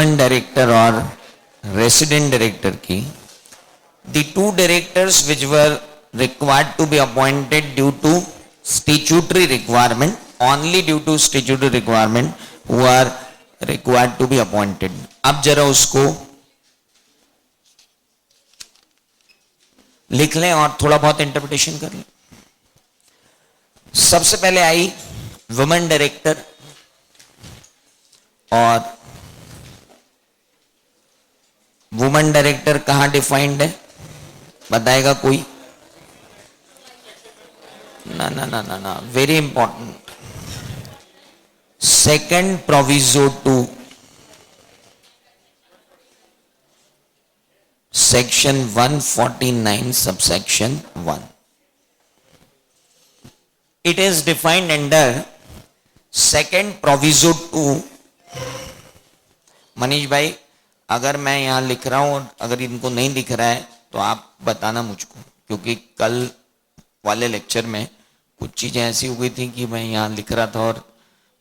Women director और resident director की, the two directors which were required to be appointed due to statutory requirement, only due to statutory requirement who are required to be appointed. अब जरा उसको लिख लें और थोड़ा बहुत इंटरप्रिटेशन कर लें। सबसे पहले आई वुमेन डायरेक्टर, और वुमेन डायरेक्टर कहां डिफाइंड है, बताएगा कोई? ना ना ना ना ना, very important. Second proviso to section 149 subsection 1, it is defined under second proviso to. Manish भाई, अगर मैं यहां लिख रहा हूं और अगर इनको नहीं दिख रहा है तो आप बताना मुझको, क्योंकि कल वाले लेक्चर में कुछ चीजें ऐसी हो गई थी कि मैं यहाँ लिख रहा था और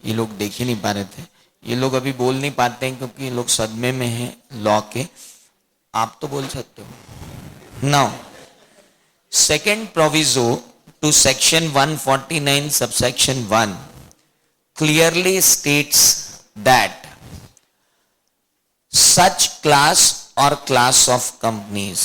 ये लोग देख ही नहीं पा रहे थे। ये लोग अभी बोल नहीं पाते हैं क्योंकि ये लोग सदमे में हैं लॉ के। आप तो बोल सकते हो। Now second proviso to section 149 subsection 1 clearly states that such class or class of companies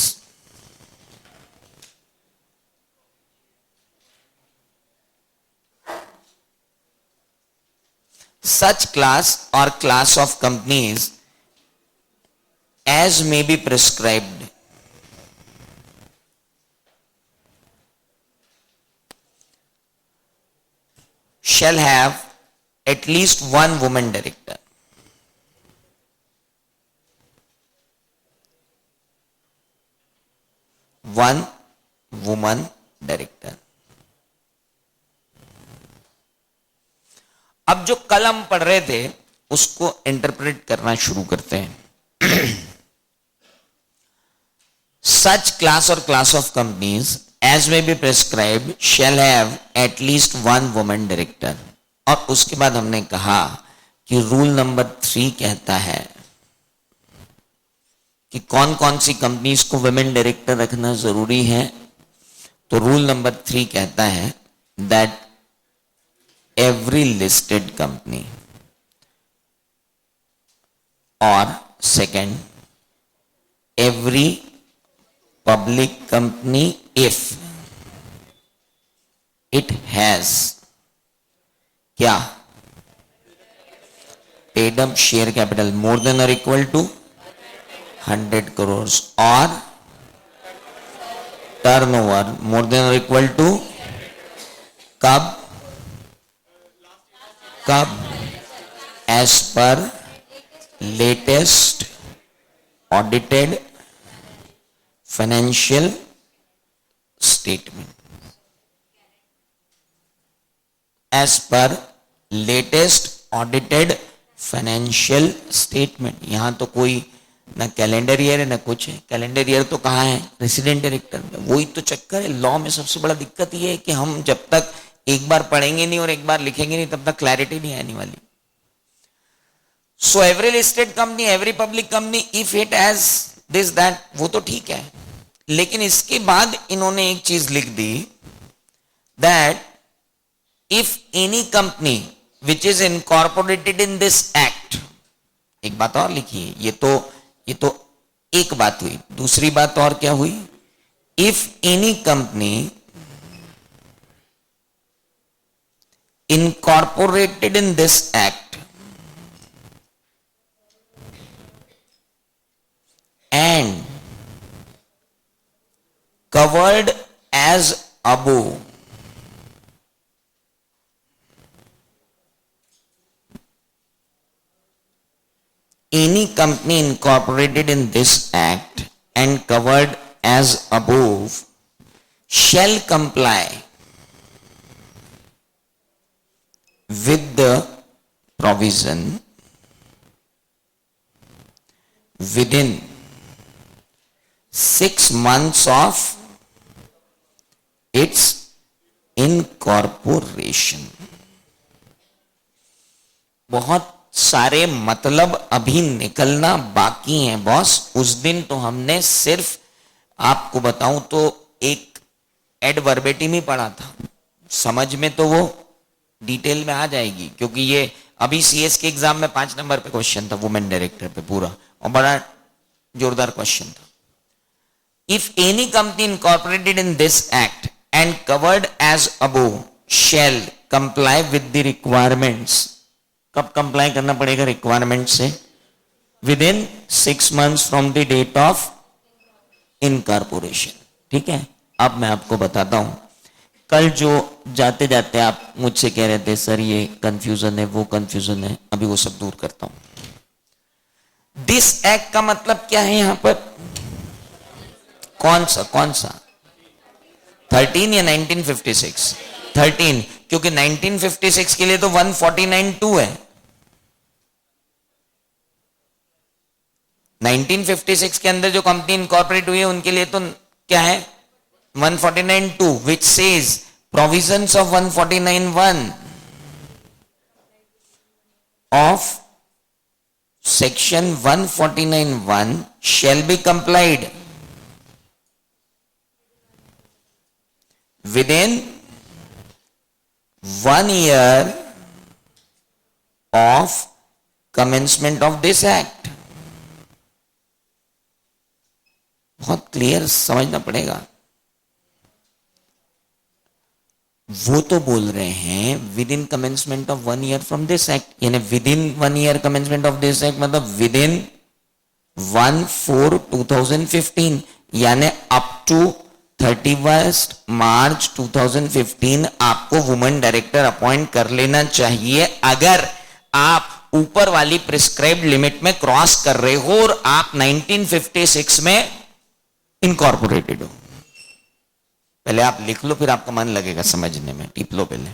as may be prescribed shall have at least one woman director. One woman director. अब जो कल हम पढ़ रहे थे उसको इंटरप्रेट करना शुरू करते हैं। Such class or class of companies as may be prescribed shall have at least one woman director. और उसके बाद हमने कहा कि रूल नंबर 3 कहता है कि कौन कौन सी कंपनीज को वुमेन डायरेक्टर रखना जरूरी है। तो रूल नंबर 3 कहता है दैट एवरी लिस्टेड कंपनी, और second every public company if it has क्या paid up share capital more than और इक्वल टू 100 crores और टर्नओवर मोर देन और इक्वल टू कब as per latest audited financial statement, as per latest audited financial statement. यहां तो कोई ना calendar year है ना कुछ है। कैलेंडर ईयर तो कहाँ है? रेसिडेंट डायरेक्टर में। वही तो चक्कर है लॉ में। सबसे बड़ा दिक्कत ये है कि हम जब तक एक बार पढ़ेंगे नहीं और एक बार लिखेंगे नहीं तब तक क्लैरिटी नहीं आने वाली। So every listed company, every public company if it has this that, वो तो ठीक है, लेकिन इसके बाद इन्होंने एक चीज लिख दी that if any company which is incorporated in this act. एक बात और लिखी है, ये तो एक बात हुई। दूसरी बात और क्या हुई? If any company incorporated in this act and covered as above any company incorporated in this act and covered as above shall comply with the provision within 6 months of its incorporation। बहुत सारे मतलब अभी निकलना बाकी है boss. उस दिन तो हमने सिर्फ, आपको बताऊं तो, एक एडवर्बेटिम ही पढ़ा था। समझ में तो वो डिटेल में आ जाएगी, क्योंकि ये अभी सीएस के एग्जाम में 5 नंबर पे क्वेश्चन था वुमेन डायरेक्टर पे पूरा, और बड़ा जोरदार क्वेश्चन था। If any company incorporated in this act and covered as above shall comply with the requirements. कब कंप्लाई करना पड़ेगा रिक्वायरमेंट से? Within 6 months from the date of incorporation. ठीक है, अब मैं आपको बताता हूं। कल जो जाते जाते आप मुझसे कह रहे थे सर ये कंफ्यूजन है, वो कंफ्यूजन है, अभी वो सब दूर करता हूं। दिस एक्ट का मतलब क्या है यहां पर? कौन सा 13 या 1956? 13, क्योंकि 1956 के लिए तो 149(2) है। 1956 के अंदर जो कंपनी इनकॉर्पोरेट हुई है उनके लिए तो क्या है? 149(2), which says provisions of 149(1) of section 149(1) shall be complied within 1 year of commencement of this act। बहुत क्लियर समझना पड़ेगा। वो तो बोल रहे हैं within commencement of 1 year from this act, यानी within 1 year commencement of this act मतलब विद इन 1/4/2015, यानी अप टू 31 March 2015 आपको वुमेन डायरेक्टर अपॉइंट कर लेना चाहिए, अगर आप ऊपर वाली प्रिस्क्राइब्ड लिमिट में क्रॉस कर रहे हो और आप 1956 में इनकॉर्पोरेटेड हो। पहले आप लिख लो, फिर आपका मन लगेगा समझने में। टिप लो पहले।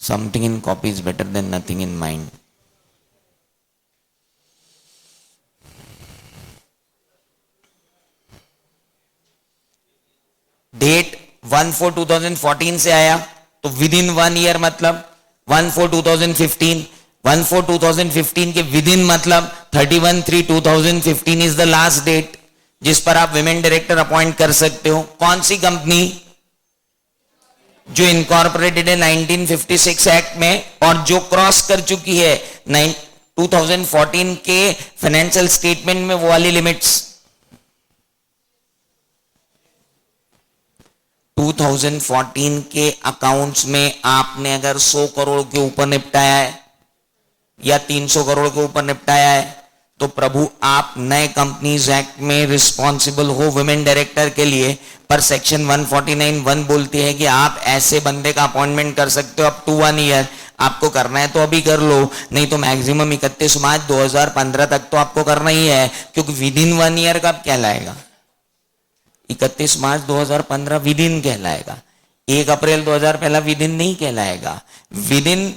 Something in copy is better than nothing in mind. Date 1/4/2014 से आया तो विद इन 1 year मतलब 1/4/2015। 1/4/2015 के विद इन मतलब 31/3/2015 इज द लास्ट डेट जिस पर आप विमेन डायरेक्टर अपॉइंट कर सकते हो। कौन सी कंपनी? जो इनकॉर्पोरेटेड है 1956 एक्ट में और जो क्रॉस कर चुकी है 2014 के फाइनेंशियल स्टेटमेंट में वो वाली लिमिट्स। 2014 के अकाउंट्स में आपने अगर 100 करोड़ के ऊपर निपटाया है या 300 करोड़ के ऊपर निपटाया है तो प्रभु आप नए कंपनीज एक्ट में रिस्पॉन्सिबल हो वुमेन डायरेक्टर के लिए। पर सेक्शन 149(1) बोलती है कि आप ऐसे बंदे का अपॉइंटमेंट कर सकते हो अप टू 1 year। आपको करना है तो अभी कर लो, नहीं तो मैक्सिमम 31 मार्च 2015 तक तो आपको करना ही है, क्योंकि विद इन 1 year कब कहलाएगा? 31 मार्च 2015 विद इन कहलाएगा। 1 अप्रैल 2000 विद इन नहीं कहलाएगा। विद इन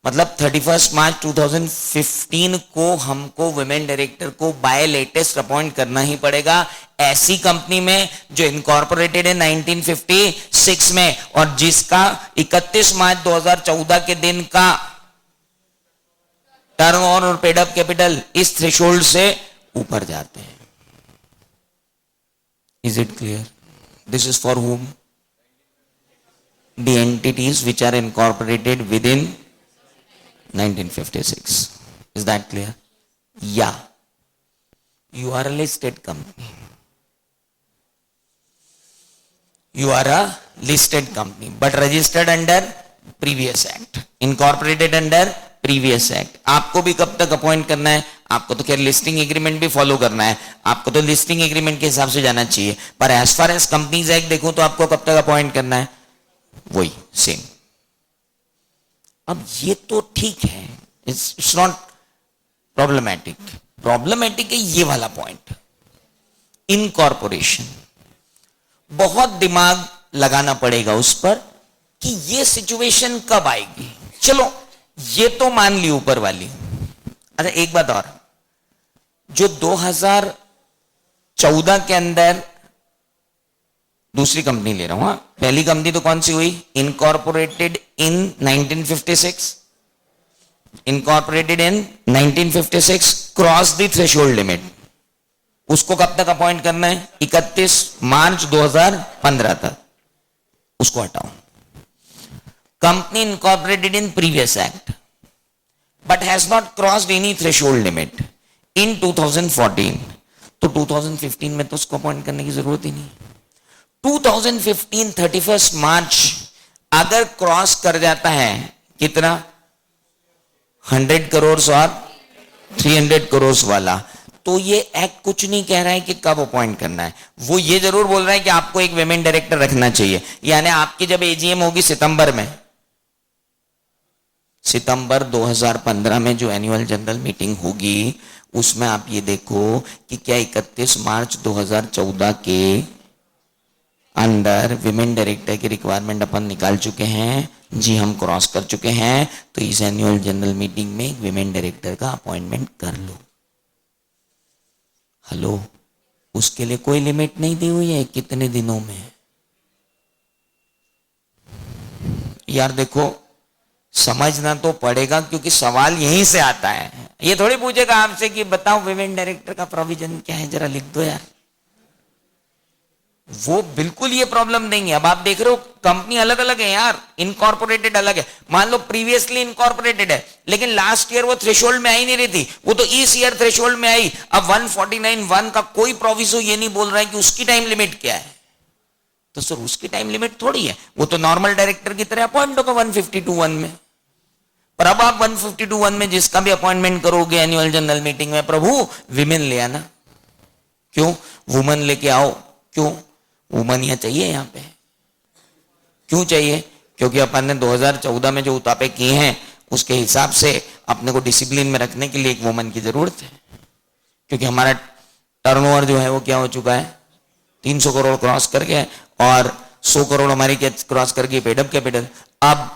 मतलब 31 मार्च 2015 को हमको वुमेन डायरेक्टर को बाय लेटेस्ट अपॉइंट करना ही पड़ेगा ऐसी कंपनी में जो इनकॉर्पोरेटेड है 1956 में और जिसका 31 मार्च 2014 के दिन का टर्नओवर और पेड अप कैपिटल इस थ्रेशोल्ड से ऊपर जाते हैं। Is it clear? This is for whom? The entities which are incorporated within 1956. Is that clear? Yeah. You are a listed company. You are a listed company, but registered under previous act, incorporated under previous act. आपको भी कब तक appoint करना है? आपको तो खैर listing agreement भी फॉलो करना है, आपको तो लिस्टिंग एग्रीमेंट के हिसाब से जाना चाहिए, पर as far as companies act देखो तो आपको कब तक अपॉइंट करना है? वही सेम। अब ये तो ठीक है, इट्स नॉट प्रॉब्लमैटिक। प्रॉब्लमैटिक है ये वाला पॉइंट, इनकॉर्पोरेशन। बहुत दिमाग लगाना पड़ेगा उस पर कि ये सिचुएशन कब आएगी। चलो ये तो मान ली ऊपर वाली। अच्छा एक बात और, जो 2014 के अंदर दूसरी कंपनी ले रहा हूं, पहली कंपनी तो कौन सी हुई? Incorporated in 1956। Incorporated in 1956, cross the threshold limit, उसको कब तक अपॉइंट करना है? 31 मार्च 2015 तक, उसको हटाओ। Company incorporated in previous act but has not crossed any threshold limit in 2014, तो 2015 में तो उसको अपॉइंट करने की जरूरत ही नहीं। 2015 31 मार्च अगर क्रॉस कर जाता है कितना, 100 करोड़ और 300 करोड़ वाला, तो ये एक्ट कुछ नहीं कह रहा है कि कब अपॉइंट करना है। वो ये जरूर बोल रहा है कि आपको एक विमेन डायरेक्टर रखना चाहिए, यानी आपकी जब एजीएम होगी सितंबर में, सितंबर 2015 में जो एनुअल जनरल मीटिंग होगी, उसमें आप ये देखो कि क्या 31 मार्च 2014 के अंदर विमेन डायरेक्टर की रिक्वायरमेंट अपन निकाल चुके हैं? जी हम क्रॉस कर चुके हैं, तो इस एनुअल जनरल मीटिंग में एक विमेन डायरेक्टर का अपॉइंटमेंट कर लो। हेलो, उसके लिए कोई लिमिट नहीं दी हुई है कितने दिनों में। यार देखो, समझना तो पड़ेगा, क्योंकि सवाल यहीं से आता है। ये थोड़ी पूछेगा आपसे कि बताओ विमेन डायरेक्टर का प्रोविजन क्या है, जरा लिख दो यार। वो बिल्कुल ये प्रॉब्लम नहीं है। अब आप देख रहे हो कंपनी अलग अलग है यार, इनकॉर्पोरेटेड अलग है। मान लो प्रीवियसली इनकॉर्पोरेटेड है, लेकिन लास्ट ईयर वो थ्रेशोल्ड में आई नहीं रही थी, वो तो इस ईयर थ्रेशोल्ड में आई। अब 149(1) का कोई प्रोविजो ये नहीं बोल रहा है कि उसकी टाइम लिमिट क्या है, तो सर उसकी टाइम लिमिट थोड़ी है, वो तो नॉर्मल डायरेक्टर की तरह अपॉइंट होगा 152(1) में। पर अब आप 152(1) में जिसका भी अपॉइंटमेंट करोगे एनुअल जनरल मीटिंग में, प्रभु विमेन ले आना। क्यों वुमन लेके आओ? क्यों वुमन यहाँ चाहिए? यहाँ पे क्यों चाहिए? क्योंकि अपन ने 2014 में जो उतापे किए हैं उसके हिसाब से अपने को डिसिप्लिन में रखने के लिए एक वुमन की जरूरत है। क्योंकि हमारा टर्नओवर जो है वो क्या हो चुका है, 300 करोड़ क्रॉस करके, और 100 करोड़ हमारी क्या क्रॉस करके पेडअप कैपिटल। अब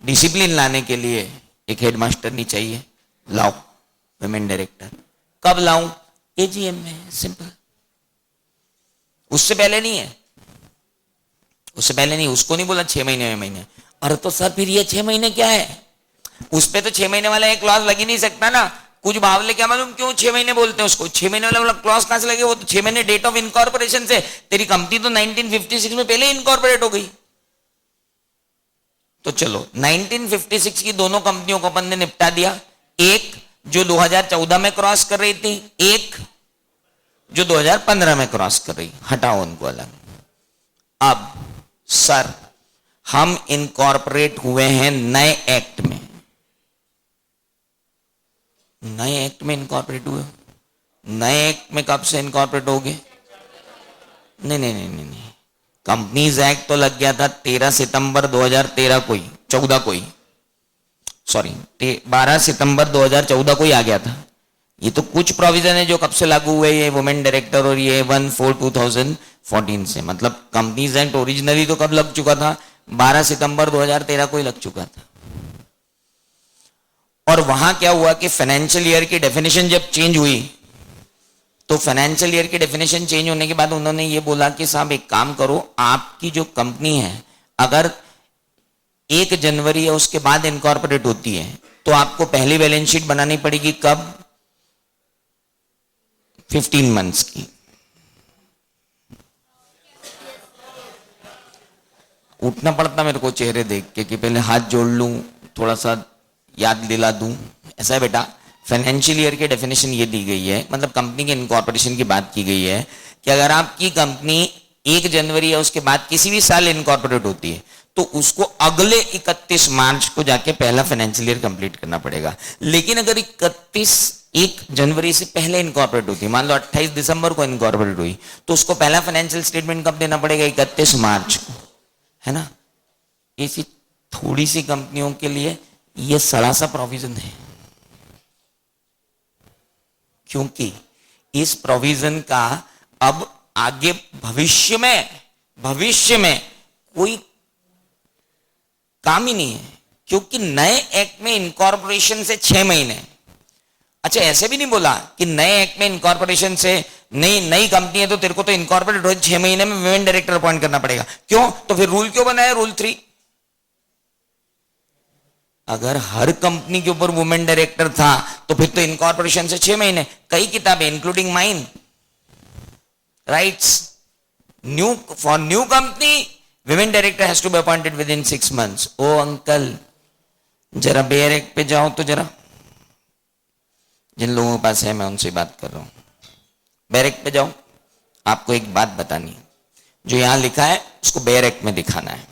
डिसिप्लिन लाने के लिए एक हेडमास्टर नहीं चाहिए, लाओ विमेन डायरेक्टर। कब लाऊं? एजीएम में, सिंपल। उससे पहले नहीं है, उससे पहले नहीं। उसको नहीं बोला 6 महीने में महीने। अरे तो सर फिर ये 6 महीने क्या है? उस पे तो 6 महीने वाला एक क्लॉज लग ही नहीं सकता ना। कुछ बावले क्या मालूम क्यों 6 महीने बोलते हैं उसको। 6 महीने वाला क्लॉज कहां से लगे? वो तो 6 महीने डेट ऑफ इनकॉर्पोरेशन से। तेरी कंपनी तो 1956 में पहले इनकॉर्पोरेट हो गई। तो चलो 1956 की दोनों कंपनियों को अपन ने निपटा दिया, एक जो 2014 में क्रॉस कर रही थी, एक जो 2015 में क्रॉस कर रही, हटाओ उनको अलग। अब सर हम इनकॉर्पोरेट हुए हैं नए एक्ट में, नए एक्ट में इनकॉर्पोरेट हुए। नए एक्ट में कब से इनकॉर्पोरेट हो गए? नहीं नहीं नहीं नहीं, नहीं। कंपनीज एक्ट तो लग गया था 13 सितंबर 2013 को ही, 14 को ही, सॉरी 12 सितंबर 2014 को ही आ गया था। ये तो कुछ प्रोविजन है जो कब से लागू हुए, ये वुमेन डायरेक्टर और ये 1/4/2014 से। मतलब कंपनीज एक्ट ओरिजिनली तो कब लग चुका था? 12 सितंबर 2013 को ही लग चुका था। और वहां क्या हुआ कि फाइनेंशियल ईयर की डेफिनेशन जब चेंज हुई, तो फाइनेंशियल ईयर की डेफिनेशन चेंज होने के बाद उन्होंने ये बोला कि साहब एक काम करो, आपकी जो कंपनी है अगर 1 जनवरी या उसके बाद इनकॉर्पोरेट होती है तो आपको पहली बैलेंस शीट बनानी पड़ेगी कब? 15 मंथ्स की। उठना पड़ता मेरे को चेहरे देख के कि पहले हाथ जोड़ लूं, थोड़ा सा याद दिला दूं। ऐसा है बेटा, फाइनेंशियल ईयर की डेफिनेशन ये दी गई है, मतलब कंपनी के इनकॉर्पोरेशन की बात की गई है कि अगर आपकी कंपनी 1 जनवरी या उसके बाद किसी भी साल इनकॉर्पोरेट होती है तो उसको अगले 31 मार्च को जाके पहला फाइनेंशियल ईयर कंप्लीट करना पड़ेगा। लेकिन अगर 1 जनवरी से पहले इनकॉर्पोरेट होती है, मान लो 28 दिसंबर को इनकॉर्पोरेट हुई, तो उसको पहला फाइनेंशियल स्टेटमेंट कब देना पड़ेगा? 31 मार्च को, है ना। ऐसी थोड़ी सी कंपनियों के लिए ये सड़ा सा प्रोविजन है, क्योंकि इस प्रोविजन का अब आगे भविष्य में कोई काम ही नहीं है, क्योंकि नए एक्ट में इनकॉर्पोरेशन से 6 महीने। अच्छा, ऐसे भी नहीं बोला कि नए एक्ट में इनकॉर्पोरेशन से नई कंपनी है तो तेरे को तो इनकॉर्पोरेट हो 6 महीने में विमेन डायरेक्टर अपॉइंट करना पड़ेगा। क्यों? तो फिर रूल क्यों बनाया? रूल 3। अगर हर कंपनी के ऊपर वुमेन डायरेक्टर था तो फिर तो इनकॉर्पोरेशन से 6 महीने, कई किताबें including mine writes new for new company women director has to be appointed within 6 months। ओ अंकल जरा बेयर एक्ट पे जाओ तो जरा, जिन लोगों के पास है मैं उनसे बात कर रहा हूं, बेयर एक्ट पे जाओ। आपको एक बात बतानी है, जो यहां लिखा है उसको बेयर एक्ट में दिखाना है।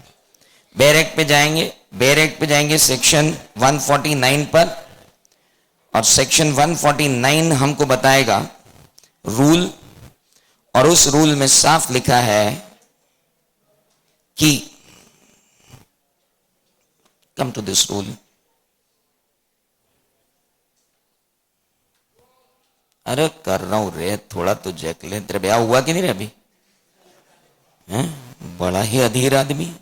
बेयर एक्ट पे जाएंगे, बेयर एक्ट पे जाएंगे सेक्शन 149 पर, और सेक्शन 149 हमको बताएगा रूल, और उस रूल में साफ लिखा है कि कम टू दिस रूल, अरे कर रहा हूं रे, थोड़ा तो जैक ले। तेरे ब्याह हुआ कि नहीं रे अभी? हैं? बड़ा ही अधीर आदमी,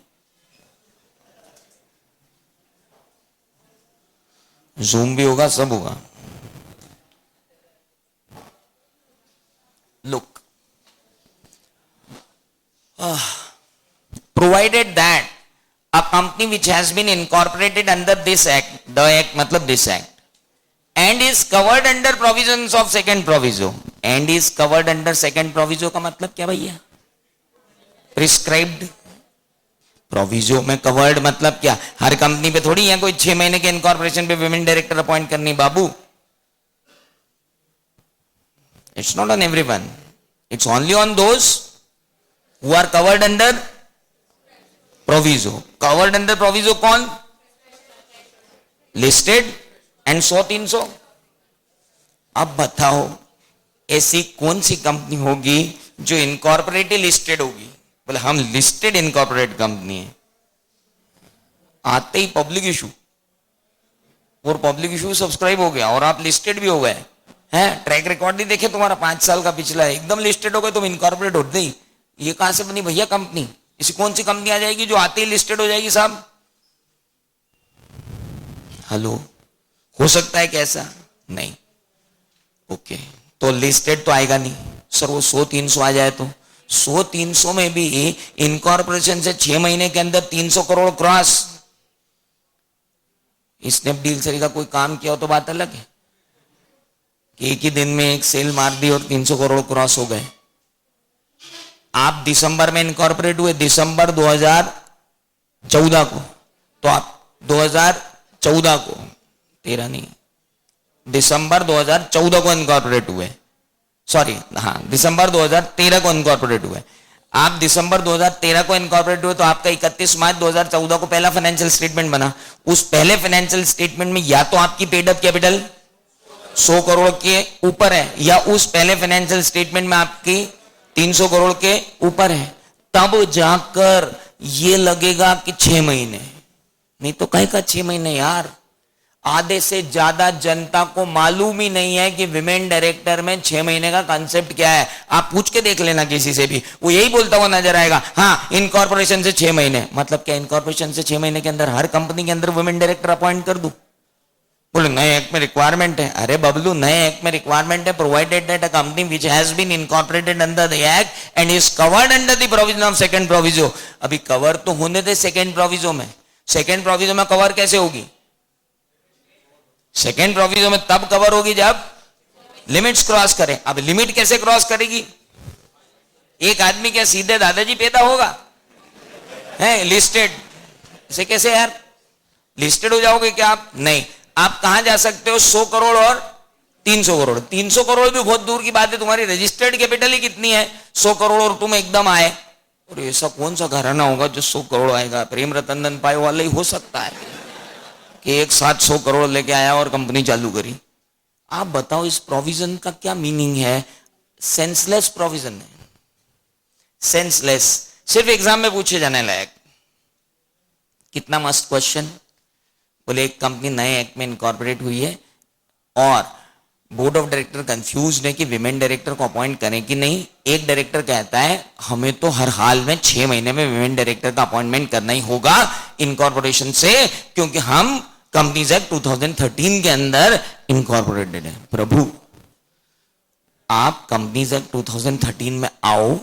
जूम भी होगा, सब होगा। Look, provided that a company which has been incorporated under this act, the act मतलब this act, and is covered under provisions of second proviso, and is covered under second proviso का मतलब क्या भैया? Prescribed. Proviso में covered मतलब क्या? हर company पे थोड़ी है कोई 6 महीने के इनकॉर्पोरेशन पे वुमेन डायरेक्टर अपॉइंट करनी बाबू। It's not on everyone, it's only on those who are covered under proviso. Covered under proviso कौन? Listed and 100-300। अब बताओ ऐसी कौन सी कंपनी होगी जो इनकॉर्पोरेटेड लिस्टेड होगी? बोले हम लिस्टेड इनकॉर्पोरेट कंपनी है, आते ही पब्लिक इशू, और पब्लिक इशू सब्सक्राइब हो गया और आप लिस्टेड भी हो गए हैं। ट्रैक रिकॉर्ड नहीं देखे तुम्हारा 5 साल का पिछला है, एकदम लिस्टेड हो गए तुम, इनकॉर्पोरेट होते ही। ये कहां से बनी भैया कंपनी? इसी कौन सी कंपनी आ जाएगी जो आते ही लिस्टेड हो जाएगी साहब? हेलो, हो सकता है कैसा? नहीं। ओके, तो लिस्टेड तो आएगा नहीं सर, वो 100-300 आ जाए तो 100-300 में भी इनकॉर्पोरेशन से 6 महीने के अंदर 300 करोड़ क्रॉस। स्नैपडील से का कोई काम किया हो तो बात अलग है कि एक ही दिन में एक सेल मार दी और 300 करोड़ क्रॉस हो गए। आप दिसंबर में इनकॉर्पोरेट हुए, दिसंबर 2014 को, तो आप 2014 को, 13 नहीं, दिसंबर 2014 को इनकॉर्पोरेट हुए, सॉरी हाँ दिसंबर 2013 को इनकॉर्पोरेट हुए। आप दिसंबर 2013 को इनकॉर्पोरेट हुए तो आपका 31 मार्च 2014 को पहला फाइनेंशियल स्टेटमेंट बना। उस पहले फाइनेंशियल स्टेटमेंट में या तो आपकी पेड अप कैपिटल 100 करोड़ के ऊपर है, या उस पहले फाइनेंशियल स्टेटमेंट में आपकी 300 करोड़ के ऊपर है, तब जाकर ये लगेगा कि 6 महीने। नहीं तो कहीं का 6 महीने यार? आधे से ज्यादा जनता को मालूम ही नहीं है कि विमेन डायरेक्टर में 6 महीने का कंसेप्ट क्या है। आप पूछ के देख लेना किसी से भी, वो यही बोलता हुआ नजर आएगा, हाँ इनकॉर्पोरेशन से 6 महीने। मतलब क्या इनकॉर्पोरेशन से 6 महीने के अंदर हर कंपनी के अंदर वुमेन डायरेक्टर अपॉइंट कर दूं? बोले नए एक्ट में रिक्वायरमेंट है। अरे बबलू, नए एक्ट में रिक्वायरमेंट है provided that a company which has been incorporated under the act and is covered under the provision of second proviso. अभी कवर तो होने दे सेकंड प्रोविजो में। सेकंड प्रोविजो में कवर कैसे होगी? सेकंड प्रोविजो में तब कवर होगी जब लिमिट्स क्रॉस करें। अब लिमिट कैसे क्रॉस करेगी? एक आदमी क्या सीधे दादाजी पैदा होगा? है लिस्टेड से कैसे यार लिस्टेड हो जाओगे क्या आप? नहीं। आप कहां जा सकते हो? 100 करोड़ और 300 करोड़। 300 करोड़ भी बहुत दूर की बात है, तुम्हारी रजिस्टर्ड कैपिटल ही कितनी है? 100 करोड़, और तुम एकदम आए। और ऐसा कौन सा घराना होगा जो 100 करोड़ आएगा? प्रेम रतन पाए वाला ही हो सकता है कि एक साथ 100 करोड़ लेके आया और कंपनी चालू करी। आप बताओ इस प्रोविजन का क्या मीनिंग है? सेंसलेस प्रोविजन है, सेंसलेस, सिर्फ एग्जाम में पूछे जाने लायक। कितना मस्त क्वेश्चन। बोले एक कंपनी नए एक्ट में इनकॉर्पोरेट हुई है और बोर्ड ऑफ डायरेक्टर कंफ्यूज है कि विमेन डायरेक्टर को अपॉइंट करें कि नहीं। एक डायरेक्टर कहता है हमें तो हर हाल में 6 महीने में विमेन डायरेक्टर का अपॉइंटमेंट करना ही होगा इनकॉर्पोरेशन से, क्योंकि हम कंपनीज एक्ट 2013 के अंदर इनकॉर्पोरेटेड है। प्रभु, आप कंपनीज एक्ट 2013 में आओ,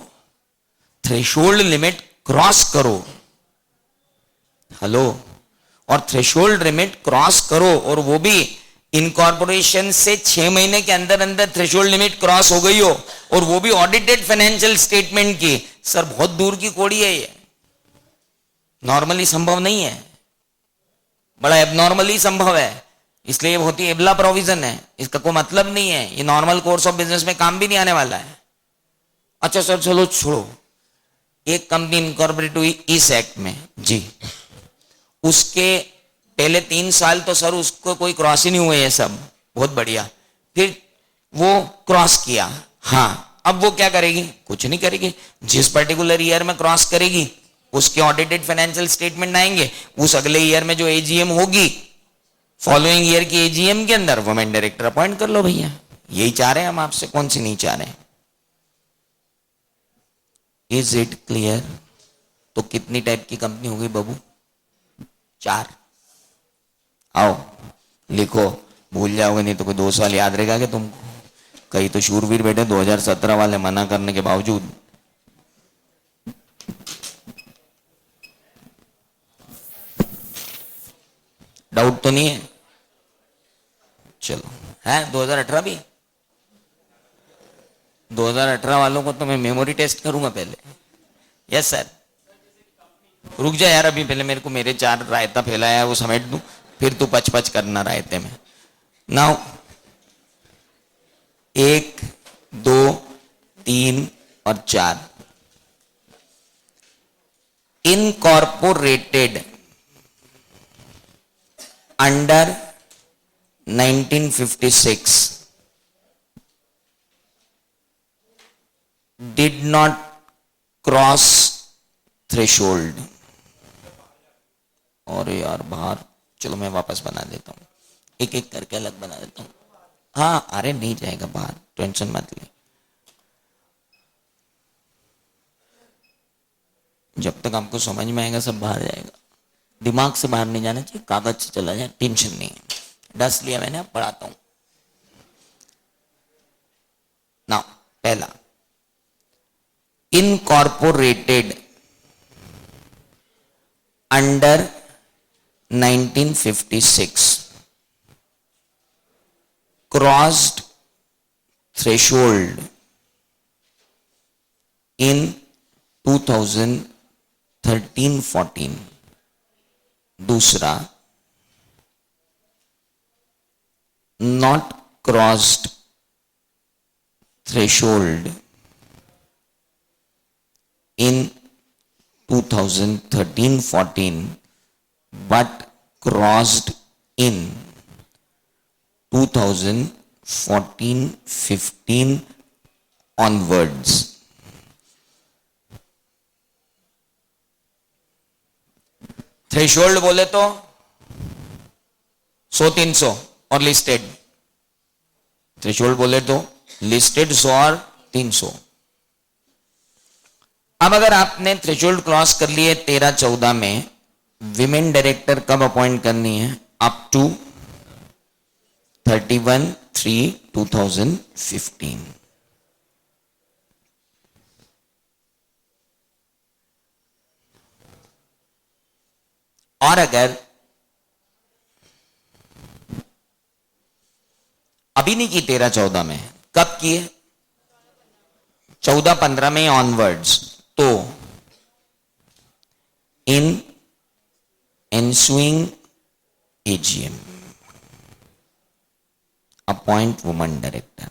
थ्रेशोल्ड लिमिट क्रॉस करो, हेलो, और थ्रेशोल्ड लिमिट क्रॉस करो, और वो भी इनकॉर्पोरेशन से 6 महीने के अंदर अंदर थ्रेशोल्ड लिमिट क्रॉस हो गई हो, और वो भी ऑडिटेड फाइनेंशियल स्टेटमेंट की, सर बहुत दूर की कोड़ी है ये, नॉर्मली संभव नहीं है, बड़ा एबनॉर्मली संभव है, इसलिए ये बहुत ही एबला प्रोविजन है, इसका कोई मतलब नहीं है, ये नॉर्मल कोर्स ऑफ बिजनेस में काम भी नहीं आने वाला है। अच्छा सर चलो छोड़ो, एक कंपनी इनकॉर्पोरेट हुई इस एक्ट में जी, उसके पहले 3 साल तो सर उसको कोई क्रॉस ही नहीं हुए ये सब, बहुत बढ़िया, फिर वो क्रॉस किया, हाँ अब वो क्या करेगी, कुछ नहीं करेगी, जिस पर्टिकुलर ईयर में क्रॉस करेगी उसके ऑडिटेड फाइनेंशियल स्टेटमेंट आएंगे, उस अगले ईयर में जो एजीएम होगी फॉलोइंग ईयर की एजीएम के अंदर वुमेन डायरेक्टर अपॉइंट कर लो भैया, यही चाह रहे हैं हम आपसे, कौन सी नहीं चाह रहे हैं। Is it clear? तो कितनी टाइप की कंपनी होगी बाबू? 4। आओ लिखो, भूल जाओगे नहीं तो कोई 2 साल याद रहेगा कि तुमको, कई तो शूरवीर बैठे 2017 वाले मना करने के बावजूद। डाउट तो नहीं है? चलो है 2018 भी, 2018 वालों को तो मैं मेमोरी टेस्ट करूंगा पहले। यस सर, रुक जा यार, अभी पहले मेरे को मेरे 4 रायता फैलाया है वो समेट दूं, फिर तू पच पच करना रायते में। नाउ 1 2 3 और 4 incorporated under 1956 did not cross threshold। और यार बाहर, चलो मैं वापस बना देता हूं, एक एक करके अलग बना देता हूं। हाँ अरे नहीं जाएगा बाहर, टेंशन मत ले, जब तक आपको समझ में आएगा सब बाहर जाएगा, दिमाग से बाहर नहीं जाना चाहिए, कागज से चला जाए, टेंशन नहीं है, डस लिया मैंने, अब पढ़ाता हूं ना। पहला, इनकॉर्पोरेटेड अंडर 1956 क्रॉस्ड थ्रेशोल्ड इन 2013-14। दूसरा, not crossed threshold in 2013-14 but crossed in 2014-15 onwards। Threshold बोले तो 100-300 और लिस्टेड, थ्रेशोल्ड बोले तो लिस्टेड 100 और 300। अब अगर आपने थ्रेशोल्ड क्रॉस कर लिए 13-14 में, विमेन डायरेक्टर कब अपॉइंट करनी है? Up to 31/3/2015। और अगर अभी नहीं की 13-14 में, कब किए? 14-15 में ऑनवर्ड्स, तो in ensuing AGM appoint woman director.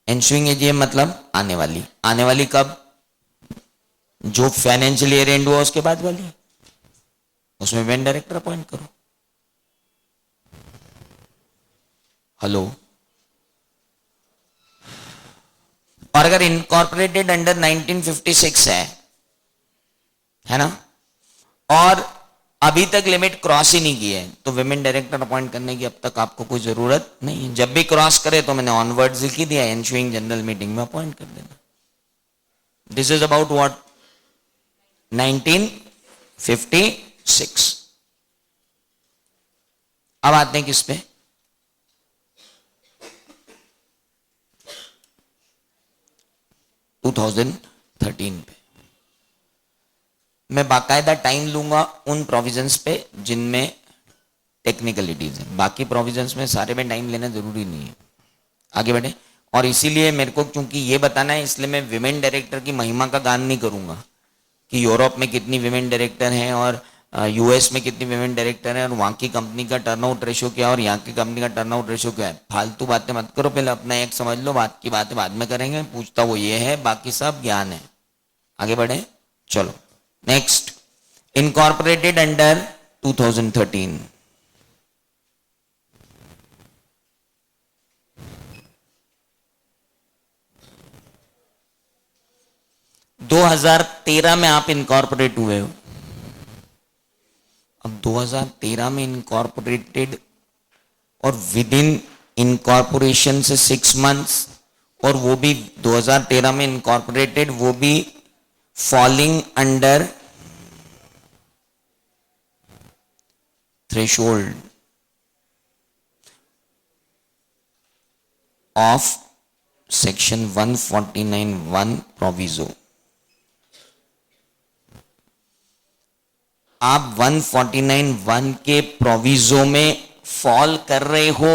ensuing AGM मतलब आने वाली, आने वाली कब? जो फाइनेंशियल ईयर एंड हुआ उसके बाद वाली, उसमें वुमेन डायरेक्टर अपॉइंट करो। हेलो, और अगर इनकॉर्पोरेटेड अंडर 1956 है ना, और अभी तक लिमिट क्रॉस ही नहीं की है, तो विमेन डायरेक्टर अपॉइंट करने की अब तक आपको कोई जरूरत नहीं है, जब भी क्रॉस करे तो मैंने ऑनवर्ड्स लिख दिया, एंश्योइंग जनरल मीटिंग में अपॉइंट कर देना। This is about what? 1956। अब आते हैं किस पे? टू 2013 पे। मैं बाकायदा टाइम लूंगा उन प्रोविजंस पे जिनमें टेक्निकलिटीज है, बाकी प्रोविजंस में सारे में टाइम लेना जरूरी नहीं है। आगे बढ़े। और इसीलिए मेरे को क्योंकि ये बताना है, इसलिए मैं विमेन डायरेक्टर की महिमा का गान नहीं करूंगा कि यूरोप में कितनी विमेन डायरेक्टर हैं और यूएस में कितनी विमेन डायरेक्टर हैं और वहां की कंपनी का टर्नआउट रेशियो क्या और यहाँ की कंपनी का टर्नआउट रेशियो क्या है। फालतू बातें मत करो, पहले अपना एक समझ लो, बात की बातें बाद में करेंगे। पूछता वो ये है, बाकी सब ज्ञान है। आगे बढ़े, चलो नेक्स्ट। Incorporated under 2013। 2013 में आप इनकॉर्पोरेट हुए हो। अब 2013 में इनकॉर्पोरेटेड और विद इन इनकॉर्पोरेशन से 6 मंथ्स, और वो भी 2013 में इनकॉर्पोरेटेड, वो भी falling under threshold of section 149(1) proviso. आप 149(1) के प्रोविजो में फॉल कर रहे हो,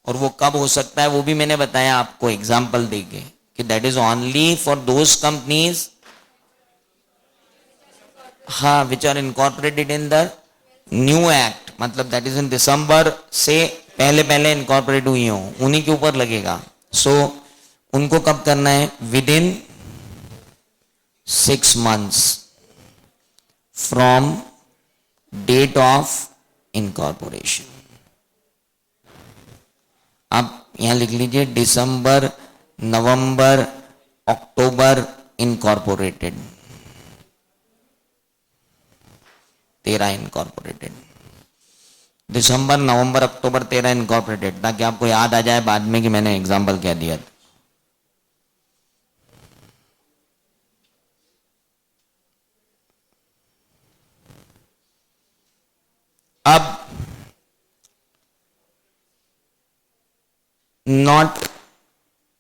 और वो कब हो सकता है वो भी मैंने बताया आपको एग्जांपल देके कि that is only for those companies, हाँ, which are incorporated in the new act, मतलब दैट इज इन दिसंबर से पहले पहले इनकॉर्पोरेट हुई हो, उन्हीं के ऊपर लगेगा। सो उनको कब करना है? Within 6 months from date of incorporation. आप यहां लिख लीजिए December, November, October incorporated, 13 incorporated, December, November, October 13 incorporated, ताकि आपको याद आ जाए बाद में कि मैंने एग्जांपल क्या दिया था। अब not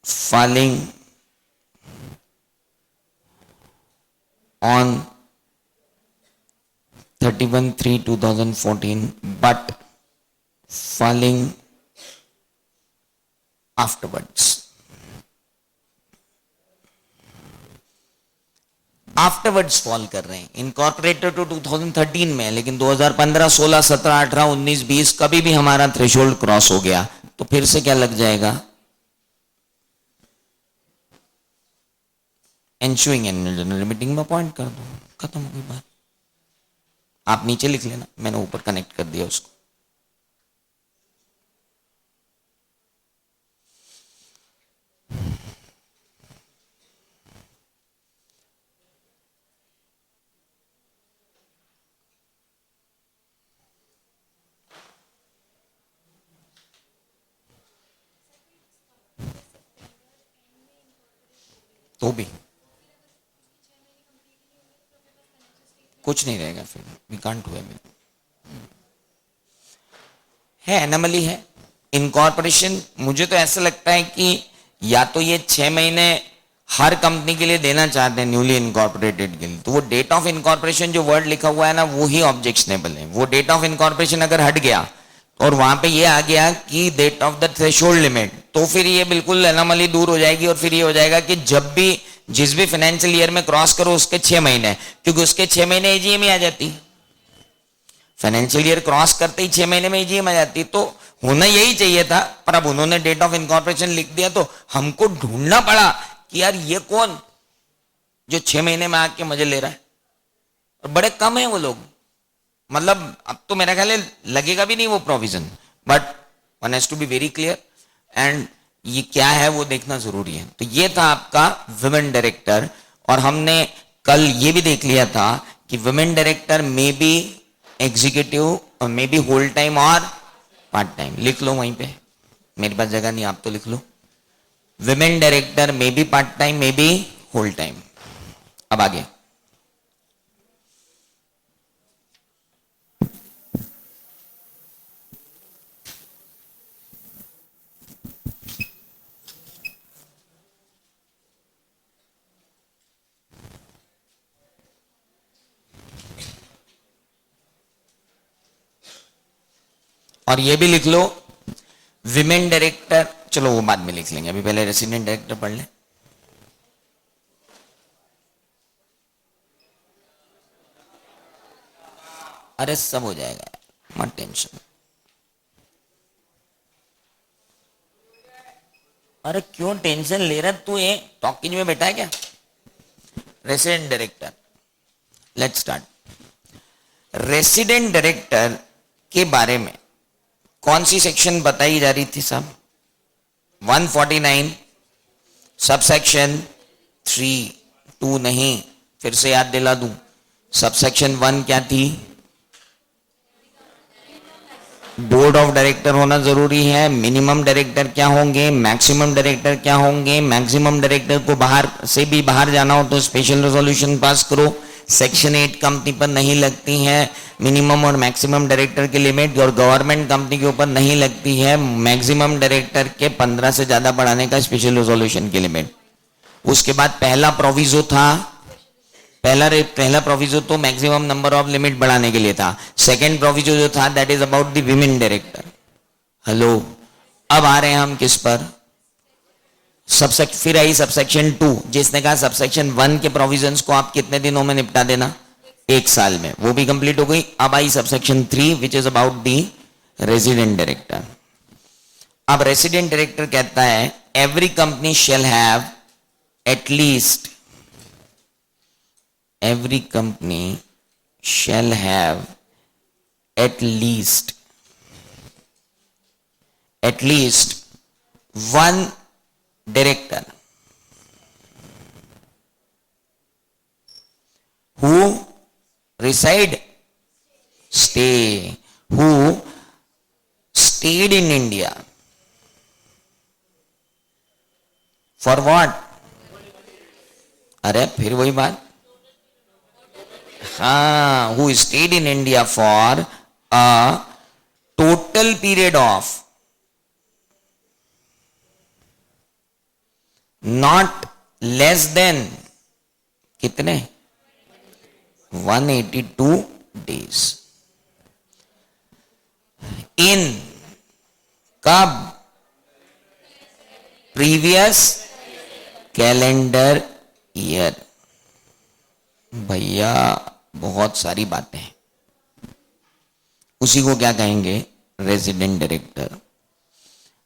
filing on 31/3/2014 but filing afterwards. Afterwards fall कर रहे हैं। इनकॉर्पोरेटेड तो 2013 में है, लेकिन 2015, 16, 17, 18, 19, 20 कभी भी हमारा थ्रेशोल्ड क्रॉस हो गया तो फिर से क्या लग जाएगा? एंशुइंग एनुअल जनरल मीटिंग में अपॉइंट कर दो, खत्म हो गई बात। आप नीचे लिख लेना, मैंने ऊपर कनेक्ट कर दिया उसको। तो भी कुछ नहीं रहेगा, फिर वी कांट डू एनीथिंग। है एनमली है इनकॉर्पोरेशन। मुझे तो ऐसा लगता है कि या तो ये 6 महीने हर कंपनी के लिए देना चाहते हैं न्यूली इनकॉर्पोरेटेड के लिए, तो वो डेट ऑफ इनकॉर्पोरेशन जो वर्ड लिखा हुआ है ना, वो ही ऑब्जेक्शनेबल है। वो डेट ऑफ इनकॉर्पोरेशन अगर हट गया और वहां पे ये आ गया कि date of the threshold limit, तो फिर ये बिल्कुल एनमली दूर हो जाएगी। और फिर ये हो जाएगा कि जब भी जिस भी फाइनेंशियल ईयर में क्रॉस करो उसके 6 महीने, क्योंकि उसके 6 महीने एजीएम ही आ जाती, फाइनेंशियल ईयर क्रॉस करते ही 6 महीने में एजीएम आ जाती। तो होना यही चाहिए था, पर अब उन्होंने डेट ऑफ इनकॉर्पोरेशन लिख दिया तो हमको ढूंढना पड़ा कि यार ये कौन जो 6 महीने में आके मजे ले रहा है। और बड़े कम है वो लोग, मतलब अब तो मेरा ख्याल है लगेगा भी नहीं वो provision, but one has to be very clear and ये क्या है वो देखना जरूरी है। तो ये था आपका विमेन डायरेक्टर। और हमने कल ये भी देख लिया था कि विमेन डायरेक्टर में बी एग्जीक्यूटिव और मे बी होल टाइम और पार्ट टाइम। लिख लो वहीं पे, मेरे पास जगह नहीं, आप तो लिख लो। Women director may be part time, may be whole time. अब आगे और ये भी लिख लो विमेन डायरेक्टर, चलो वो बाद में लिख लेंगे, अभी पहले रेसिडेंट डायरेक्टर पढ़ लें। अरे सब हो जाएगा, मत टेंशन। अरे क्यों टेंशन ले रहा तू, ये टॉकिंग में बैठा है क्या? Resident director, let's start. Resident director के बारे में कौन सी सेक्शन बताई जा रही थी साहब? 149 सबसेक्शन 3, 2 नहीं, फिर से याद दिला दूं। सबसेक्शन 1 क्या थी? बोर्ड ऑफ डायरेक्टर होना जरूरी है। मिनिमम डायरेक्टर क्या होंगे, मैक्सिमम डायरेक्टर क्या होंगे। मैक्सिमम डायरेक्टर को बाहर से भी बाहर जाना हो तो स्पेशल रेजोल्यूशन पास करो। सेक्शन 8 कंपनी पर नहीं लगती है मिनिमम और मैक्सिमम डायरेक्टर की लिमिट, और गवर्नमेंट कंपनी के ऊपर नहीं लगती है मैक्सिमम डायरेक्टर के 15 से ज्यादा बढ़ाने का स्पेशल रेजोल्यूशन की लिमिट। उसके बाद पहला प्रोविजो था, पहला प्रोविजो तो मैक्सिमम नंबर ऑफ लिमिट बढ़ाने के लिए था। सेकंड प्रोविजो जो था that is about the women director. Hello, अब आ रहे हैं हम किस पर? फिर आई सबसेक्शन 2, जिसने कहा सबसेक्शन 1 के प्रोविजंस को आप कितने दिनों में निपटा देना? 1 साल में, वो भी कंप्लीट हो गई। अब आई subsection 3 which is about the resident director. अब रेजिडेंट डायरेक्टर कहता है every company shall have at least, every company shall have at least one director who who stayed in India for what? अरे फिर वही बात, हाँ, who stayed in India for a total period of not less than कितने? 182 days in कब? Previous calendar year. भैया बहुत सारी बातें हैं, उसी को क्या कहेंगे? Resident director.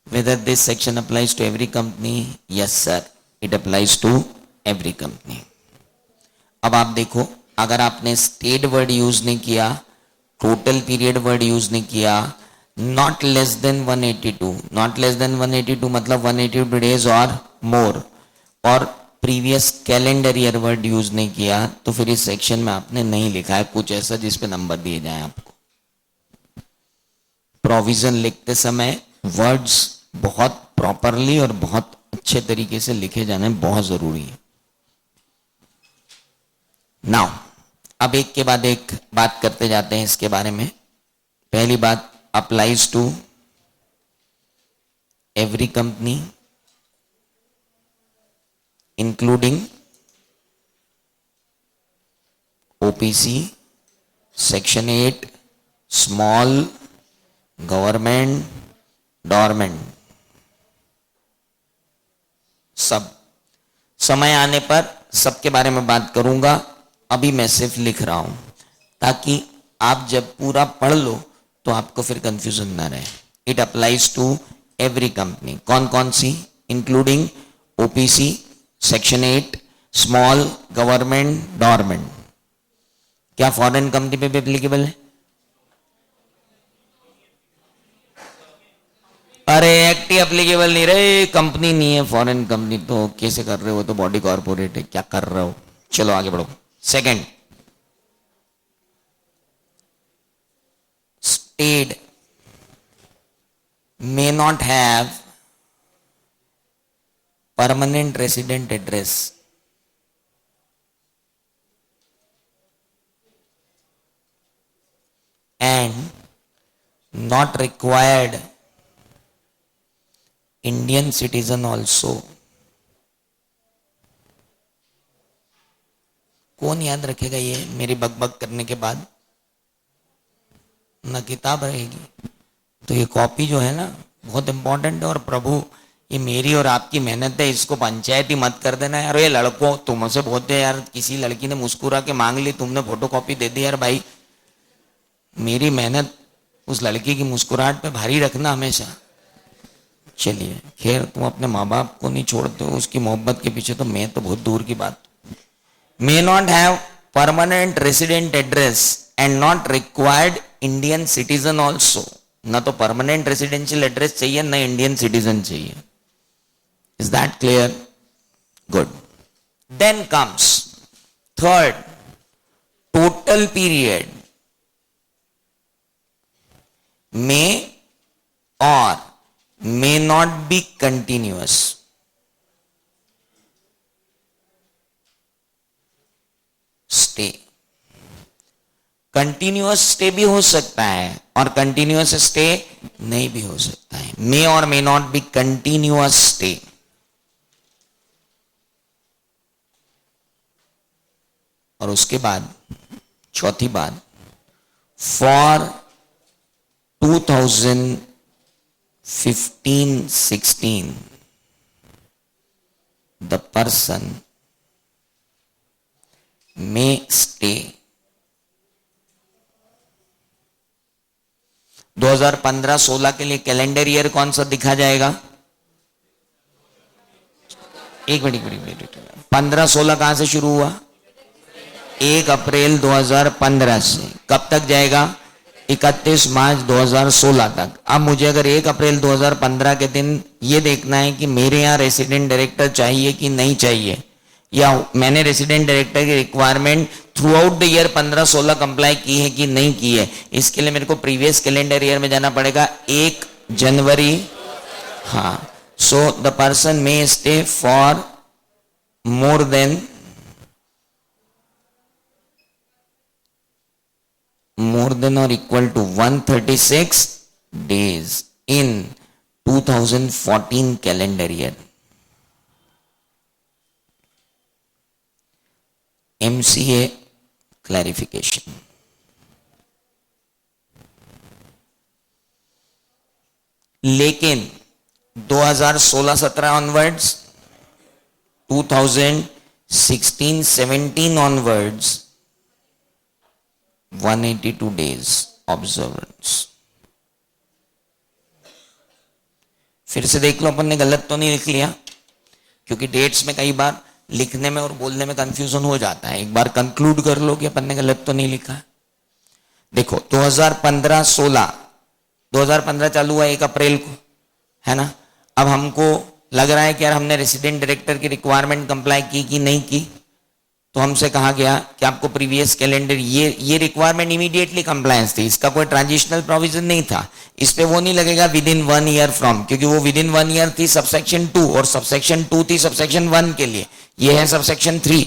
Whether this section applies to every company? Yes sir, it applies to every company. अब आप देखो, अगर आपने स्टेट वर्ड यूज नहीं किया, टोटल पीरियड वर्ड यूज नहीं किया, not less than 182, not less than 182 मतलब 182 डेज और मोर, और previous calendar year word use नहीं किया, तो फिर इस सेक्शन में आपने नहीं लिखा है कुछ ऐसा जिस पे नंबर दिए जाए आपको। प्रोविजन लिखते समय वर्ड्स बहुत प्रॉपरली और बहुत अच्छे तरीके से लिखे जाने बहुत जरूरी है। नाउ अब एक के बाद एक बात करते जाते हैं इसके बारे में। पहली बात, applies to every company including OPC, Section 8, Small Government, Dormant, सब। समय आने पर सबके बारे में बात करूंगा, अभी मैं सिर्फ लिख रहा हूं ताकि आप जब पूरा पढ़ लो तो आपको फिर कंफ्यूजन ना रहे। It applies to every company, कौन कौन सी? Including OPC, section 8, small government, dormant. क्या फॉरेन कंपनी पे भी एप्लीकेबल है? अरे एक्ट ही एप्लीकेबल नहीं रहे, कंपनी नहीं है फॉरेन कंपनी, तो कैसे कर रहे हो? तो बॉडी कॉर्पोरेट है, क्या कर रहे हो? चलो आगे बढ़ो। Second, state may not have permanent resident address and not required Indian citizen also। कौन याद रखेगा ये मेरी बकबक करने के बाद? ना किताब रहेगी, तो ये कॉपी जो है ना बहुत इंपॉर्टेंट है। और प्रभु ये मेरी और आपकी मेहनत है, इसको पंचायत ही मत कर देना यार। ये लड़कों तुमसे बहुत है यार, किसी लड़की ने मुस्कुरा के मांग ली, तुमने फोटो कॉपी दे दी यार। भाई मेरी मेहनत उस लड़की की मुस्कुराहट पे भारी रखना हमेशा। चलिए खैर, तुम अपने माँ बाप को नहीं छोड़ते हो उसकी मोहब्बत के पीछे, तो मैं तो बहुत दूर की बात। May not have permanent resident address and not required Indian citizen also. ना तो परमानेंट रेसिडेंशियल एड्रेस चाहिए, ना इंडियन सिटीजन चाहिए। Is that clear? Good. Then comes third, total period. May और may not be continuous. Stay. Continuous stay भी हो सकता है और कंटिन्यूअस स्टे नहीं भी हो सकता है। मे और may not be continuous stay. और उसके बाद चौथी बात, for 2015-16 the person may stay। 2015-16 के लिए कैलेंडर ईयर कौन सा दिखा जाएगा? एक मिनट 15-16 कहां से शुरू हुआ? 1 अप्रैल 2015 से कब तक जाएगा? 31 मार्च 2016 तक। अब मुझे अगर 1 अप्रैल 2015 के दिन ये देखना है कि मेरे यहाँ रेसिडेंट डायरेक्टर चाहिए कि नहीं चाहिए, या मैंने रेसिडेंट डायरेक्टर की requirement through out the year 15-16 comply की है कि नहीं की है, इसके लिए मेरे को प्रीवियस कैलेंडर ईयर में जाना पड़ेगा 1 जनवरी। हाँ, so the person may stay for more than or equal to 136 days in 2014 calendar year। MCA clarification। लेकिन 2016-17 ऑनवर्ड्स, 2016-17 ऑनवर्ड्स 182 days ऑब्जर्वेंस। फिर से देख लो अपन ने गलत तो नहीं लिख लिया, क्योंकि डेट्स में कई बार लिखने में और बोलने में कंफ्यूजन हो जाता है। एक बार कंक्लूड कर लो कि अपन ने गलत तो नहीं लिखा। देखो 2015-16, 2015 चालू हुआ 1 अप्रैल को, है ना। अब हमको लग रहा है कि यार हमने रेसिडेंट डायरेक्टर की रिक्वायरमेंट कंप्लाई की कि नहीं की, तो हमसे कहा गया कि आपको प्रीवियस कैलेंडर ये रिक्वायरमेंट इमीडिएटली कंप्लायंस थी, इसका कोई ट्रांजिशनल प्रोविजन नहीं था। इस पे वो नहीं लगेगा विद इन 1 ईयर फ्रॉम, क्योंकि वो विद इन 1 ईयर थी सबसेक्शन 2 और सबसेक्शन 2 थी सबसेक्शन 1 के लिए, ये है सबसेक्शन 3।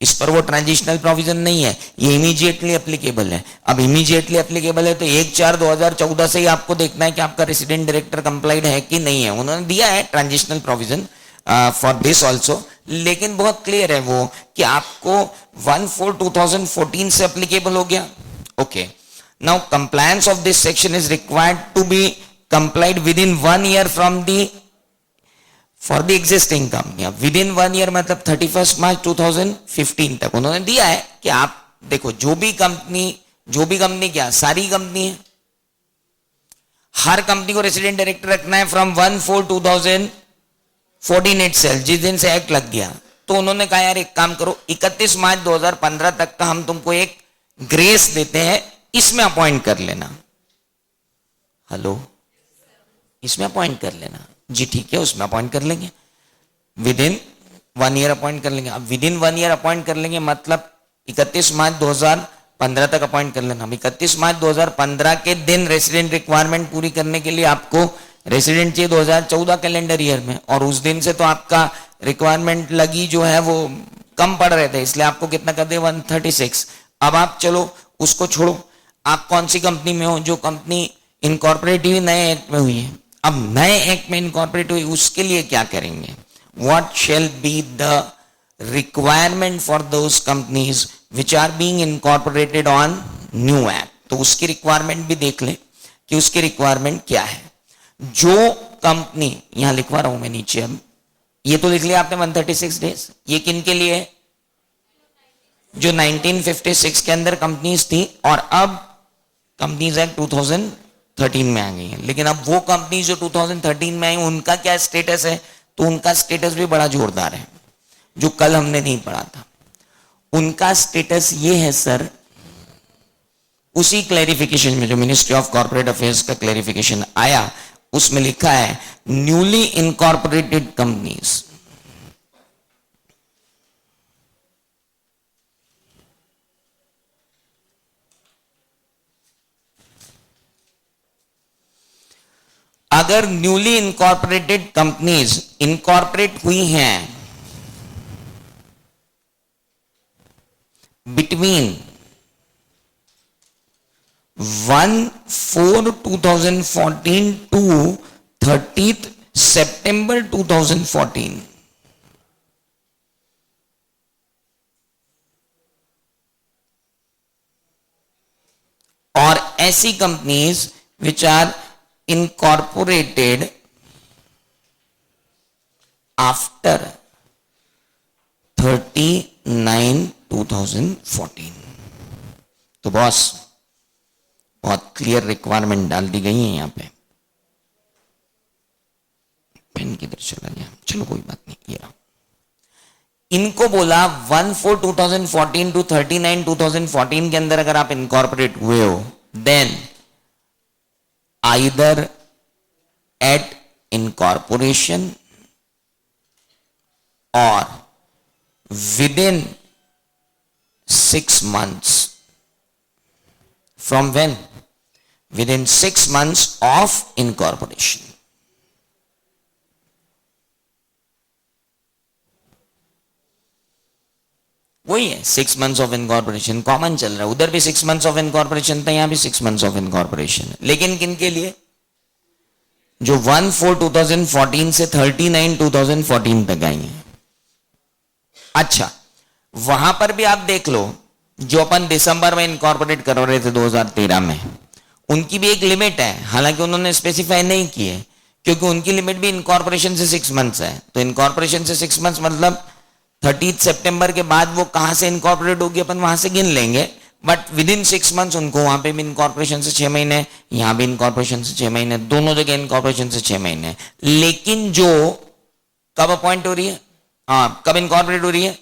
इस पर वो ट्रांजिशनल प्रोविजन नहीं है, ये इमीडिएटली एप्लीकेबल है। अब इमीडिएटली एप्लीकेबल है तो 1/4/2014 से ही आपको देखना है कि आपका रेसिडेंट डायरेक्टर कंप्लाइड है कि नहीं है। उन्होंने दिया है transitional provision for this also, लेकिन बहुत क्लियर है वो कि आपको 1/4/2014 से एप्लीकेबल हो गया। Okay, now compliance of this section is required to be complied within 1 year from the for the existing company. Within 1 year मतलब 31 मार्च 2015 तक उन्होंने दिया है कि आप देखो जो भी कंपनी क्या सारी कंपनी है, हर कंपनी को रेसिडेंट डायरेक्टर रखना है फ्रॉम 1/4/2014 इटसेल्फ, जिस दिन से एक्ट लग गया। तो उन्होंने कहा यार एक काम करो, 31 मार्च 2015 तक का हम तुमको एक ग्रेस देते हैं, इसमें अपॉइंट कर लेना। हेलो, इसमें अपॉइंट कर लेना जी, ठीक है, उसमें अपॉइंट कर लेंगे। विद इन 1 ईयर अपॉइंट कर लेंगे। अब विद इन 1 ईयर अपॉइंट कर लेंगे मतलब 31 मार्च 2015 तक अपॉइंट कर लेना। 31 मार्च 2015 के दिन रेसिडेंट रिक्वायरमेंट पूरी करने के लिए आपको रेसिडेंट चाहिए 2014 कैलेंडर ईयर में, और उस दिन से तो आपका रिक्वायरमेंट लगी जो है वो कम पड़ रहे थे, इसलिए आपको कितना कर दे 136। अब आप चलो उसको छोड़ो, आप कौन सी कंपनी में हो, जो कंपनी इनकॉर्पोरेट हुई नए एक्ट में हुई है। अब नए एक्ट में इनकॉर्पोरेट हुई उसके लिए क्या करेंगे, what shall be the requirement for those companies which are being incorporated on new act. तो उसकी रिक्वायरमेंट भी देख लें। कि उसकी रिक्वायरमेंट क्या है। जो कंपनी, यहां लिखवा रहा हूं मैं नीचे, अब ये तो लिख लिया आपने 136 डेज, ये किन के लिए है? जो 1956 के अंदर कंपनीज थी और अब कंपनीज एक्ट 2013 में आ गई हैं। लेकिन अब वो कंपनी जो 2013 में आई उनका क्या स्टेटस है? तो उनका स्टेटस भी बड़ा जोरदार है, जो कल हमने नहीं पढ़ा था। उनका स्टेटस ये है सर, उसी क्लैरिफिकेशन में जो मिनिस्ट्री ऑफ कॉर्पोरेट अफेयर्स का क्लैरिफिकेशन आया उसमें लिखा है न्यूली इनकॉर्पोरेटेड कंपनीज। अगर न्यूली इनकॉर्पोरेटेड कंपनीज इनकॉर्पोरेट हुई हैं बिटवीन 1/4/2014 टू 30th September 2014, और ऐसी companies which are incorporated after 30/9/2014। तो बॉस बहुत क्लियर रिक्वायरमेंट डाल दी गई है यहां पे। पेन किधर चला गया? चलो कोई बात नहीं, ये रहा। इनको बोला 1/4/2014 टू 30/9/2014 के अंदर अगर आप इनकॉर्पोरेट हुए हो, then either at incorporation or within 6 months from when? Within 6 months of incorporation। वही है 6 months of incorporation, कॉमन चल रहा है, उधर भी 6 months of incorporation था, यहां भी 6 months of incorporation है। लेकिन किन के लिए? जो 1/4/2014 से 30/9/2014 तक आई है। अच्छा, वहां पर भी आप देख लो, जो अपन दिसंबर में इनकॉर्पोरेट कर रहे थे 2013 में, उनकी भी एक लिमिट है, हालांकि उन्होंने स्पेसिफाई नहीं की है, क्योंकि उनकी लिमिट भी इनकॉर्पोरेशन से 6 मंथ्स है। तो इनकॉर्पोरेशन से 6 मंथ्स मतलब 30 सितंबर के बाद वो कहां से इनकॉर्पोरेट होगी अपन वहां से गिन लेंगे, बट विद इन 6 मंथ्स उनको वहां पे भी इनकॉर्पोरेशन से 6 महीने, यहां भी इनकॉर्पोरेशन से 6 महीने, दोनों जगह इनकॉर्पोरेशन से 6 महीने। लेकिन जो कब अपॉइंट हो रही है, हाँ कब इनकॉर्पोरेट हो रही है?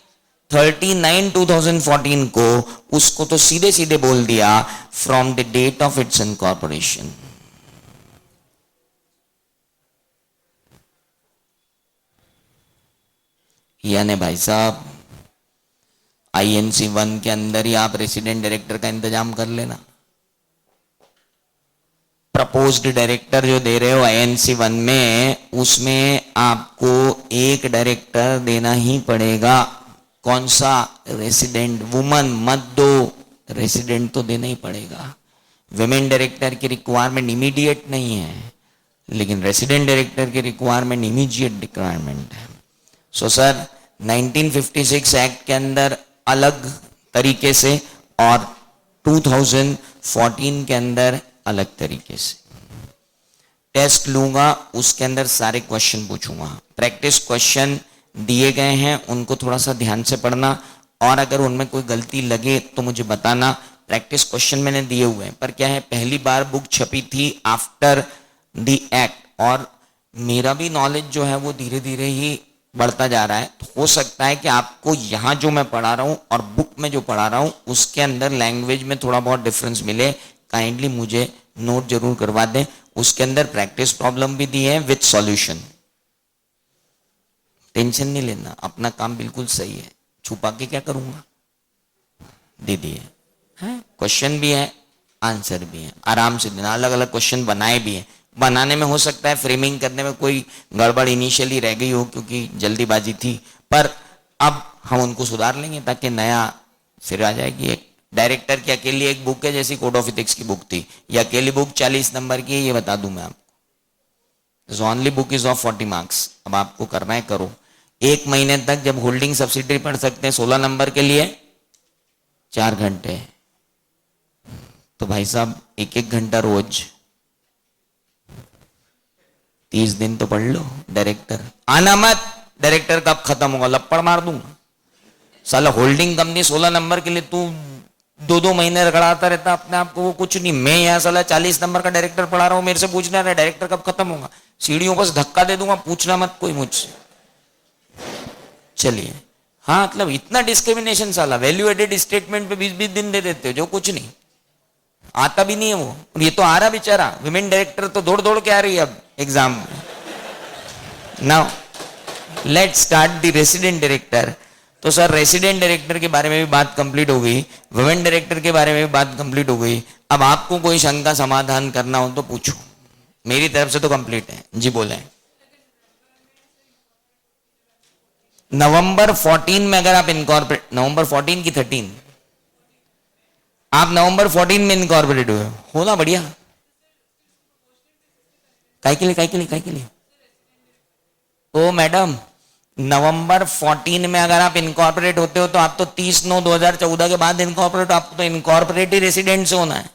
30/9/2014 को, उसको तो सीधे सीधे बोल दिया from the date of its incorporation. यानी भाई साहब INC1 के अंदर ही आप रेसिडेंट डायरेक्टर का इंतजाम कर लेना। प्रपोज्ड डायरेक्टर जो दे रहे हो INC1 में, उसमें आपको एक डायरेक्टर देना ही पड़ेगा। कौन सा? रेसिडेंट। वुमन मत दो, रेसिडेंट तो देना ही पड़ेगा। विमेन डायरेक्टर की रिक्वायरमेंट इमीडिएट नहीं है, लेकिन रेसिडेंट डायरेक्टर की रिक्वायरमेंट इमीडिएट रिक्वायरमेंट है। सो सर 1956 एक्ट के अंदर अलग तरीके से और 2014 के अंदर अलग तरीके से टेस्ट लूंगा, उसके अंदर सारे क्वेश्चन पूछूंगा। प्रैक्टिस क्वेश्चन दिए गए हैं, उनको थोड़ा सा ध्यान से पढ़ना, और अगर उनमें कोई गलती लगे तो मुझे बताना। प्रैक्टिस क्वेश्चन मैंने दिए हुए हैं, पर क्या है, पहली बार बुक छपी थी आफ्टर द एक्ट, और मेरा भी नॉलेज जो है वो धीरे धीरे ही बढ़ता जा रहा है। तो हो सकता है कि आपको यहाँ जो मैं पढ़ा रहा हूँ और बुक में जो पढ़ा रहा हूँ उसके अंदर लैंग्वेज में थोड़ा बहुत डिफरेंस मिले। काइंडली मुझे नोट जरूर करवा दें। उसके अंदर प्रैक्टिस प्रॉब्लम भी दी है विथ सॉल्यूशन। टेंशन नहीं लेना, अपना काम बिल्कुल सही है, छुपा के क्या करूंगा, दे दिए। क्वेश्चन भी है, आंसर भी है, आराम से देना। अलग अलग क्वेश्चन बनाए भी हैं। बनाने में हो सकता है फ्रेमिंग करने में कोई गड़बड़ इनिशियली रह गई हो क्योंकि जल्दीबाजी थी, पर अब हम उनको सुधार लेंगे ताकि नया फिर आ जाएगी। एक डायरेक्टर की अकेली एक बुक है, जैसी कोड ऑफ इथिक्स की बुक थी, ये अकेली बुक 40 नंबर की है, ये बता दूं मैं आपको। Only book is of 40 marks. अब आपको करना है करो। 1 महीने तक जब होल्डिंग सब्सिडरी पढ़ सकते हैं 16 नंबर के लिए 4 घंटे, तो भाई साहब 1-1 घंटा रोज 30 दिन तो पढ़ लो। डायरेक्टर आना मत, डायरेक्टर कब खत्म होगा लपड़ मार दूंगा। साला होल्डिंग कंपनी 16 नंबर के लिए तू 2-2 महीने रगड़ाता रहता अपने आप को, वो कुछ नहीं। मैं यहाँ साला 40 नंबर का डायरेक्टर पढ़ा रहा हूँ, मेरे से पूछना रहा डायरेक्टर कब खत्म होगा। सीढ़ियों पर धक्का दे दूंगा, पूछना मत कोई मुझसे। चलिए, हाँ मतलब इतना डिस्क्रिमिनेशन साला, वैल्यू एडेड स्टेटमेंट पे 20-20 दिन दे देते हो जो कुछ नहीं आता भी नहीं है वो। और ये तो आ रहा बेचारा विमेन डायरेक्टर तो दौड़ दौड़ के आ रही है अब एग्जाम में। Now let's start the resident director. तो सर रेसिडेंट डायरेक्टर के बारे में भी बात कंप्लीट हो गई, वुमेन डायरेक्टर के बारे में भी बात कंप्लीट हो गई। अब आपको कोई शंका समाधान करना हो तो पूछो, मेरी तरफ से तो कंप्लीट है। जी बोले। नवंबर 14 में अगर आप इनकॉर्पोरेट, नवंबर 14 की 13, आप नवंबर 14 में इनकॉर्पोरेट हुए हो ना, बढ़िया। काय के लिए ओ मैडम, नवंबर 14 में अगर आप इनकॉर्पोरेट होते हो तो आप तो 30/9/2014 के बाद इनकॉर्पोरेट, आपको तो इनकॉर्पोरेट ही रेसिडेंट से होना है।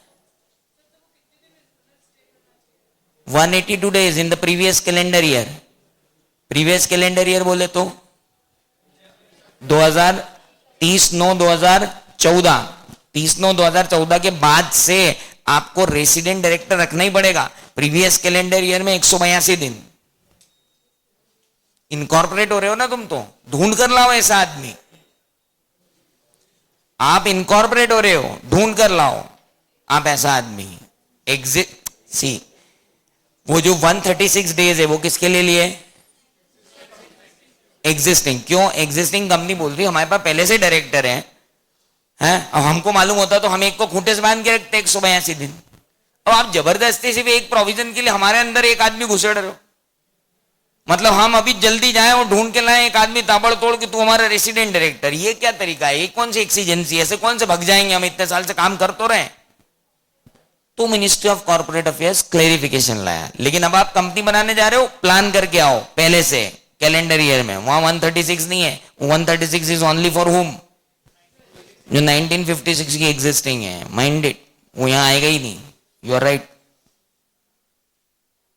182 days in the previous calendar year. Previous calendar year बोले तो 30/9/2014, 30/9/2014 के बाद से आपको रेसिडेंट डायरेक्टर रखना ही पड़ेगा। प्रीवियस कैलेंडर ईयर में 182 दिन। इनकॉर्पोरेट हो रहे हो ना तुम, तो ढूंढ कर लाओ ऐसा आदमी। आप इनकॉर्पोरेट हो रहे हो, ढूंढ कर लाओ आप ऐसा आदमी। एग्जिट सी, वो जो 136 डेज है वो किसके लिए लिए? एग्जिस्टिंग। क्यों? एग्जिस्टिंग कंपनी बोल रही है हमारे पास पहले से डायरेक्टर है, अब हमको मालूम होता तो हम एक को खूंटे से बांध के रखते 182 दिन। अब आप जबरदस्ती से भी एक प्रोविजन के लिए हमारे अंदर एक आदमी घुसेड़ रहे हो। मतलब हम अभी जल्दी जाएं और ढूंढ के लाएं एक आदमी ताबड़तोड़ कि तू हमारा रेसिडेंट डायरेक्टर। ये क्या तरीका है? ये कौन सी एक्सीजेंसी है? ऐसे कौन से भग जाएंगे? हम इतने साल से काम कर तो रहे। तो ministry of corporate affairs clarification लाया। लेकिन अब आप कंपनी बनाने जा रहे हो, प्लान करके आओ पहले से कैलेंडर ईयर में। वहां 136 नहीं है, 136 इज ओनली फॉर हुम, जो 1956 की एग्जिस्टिंग है। माइंडेड, वो यहां आएगा ही नहीं। यू आर राइट,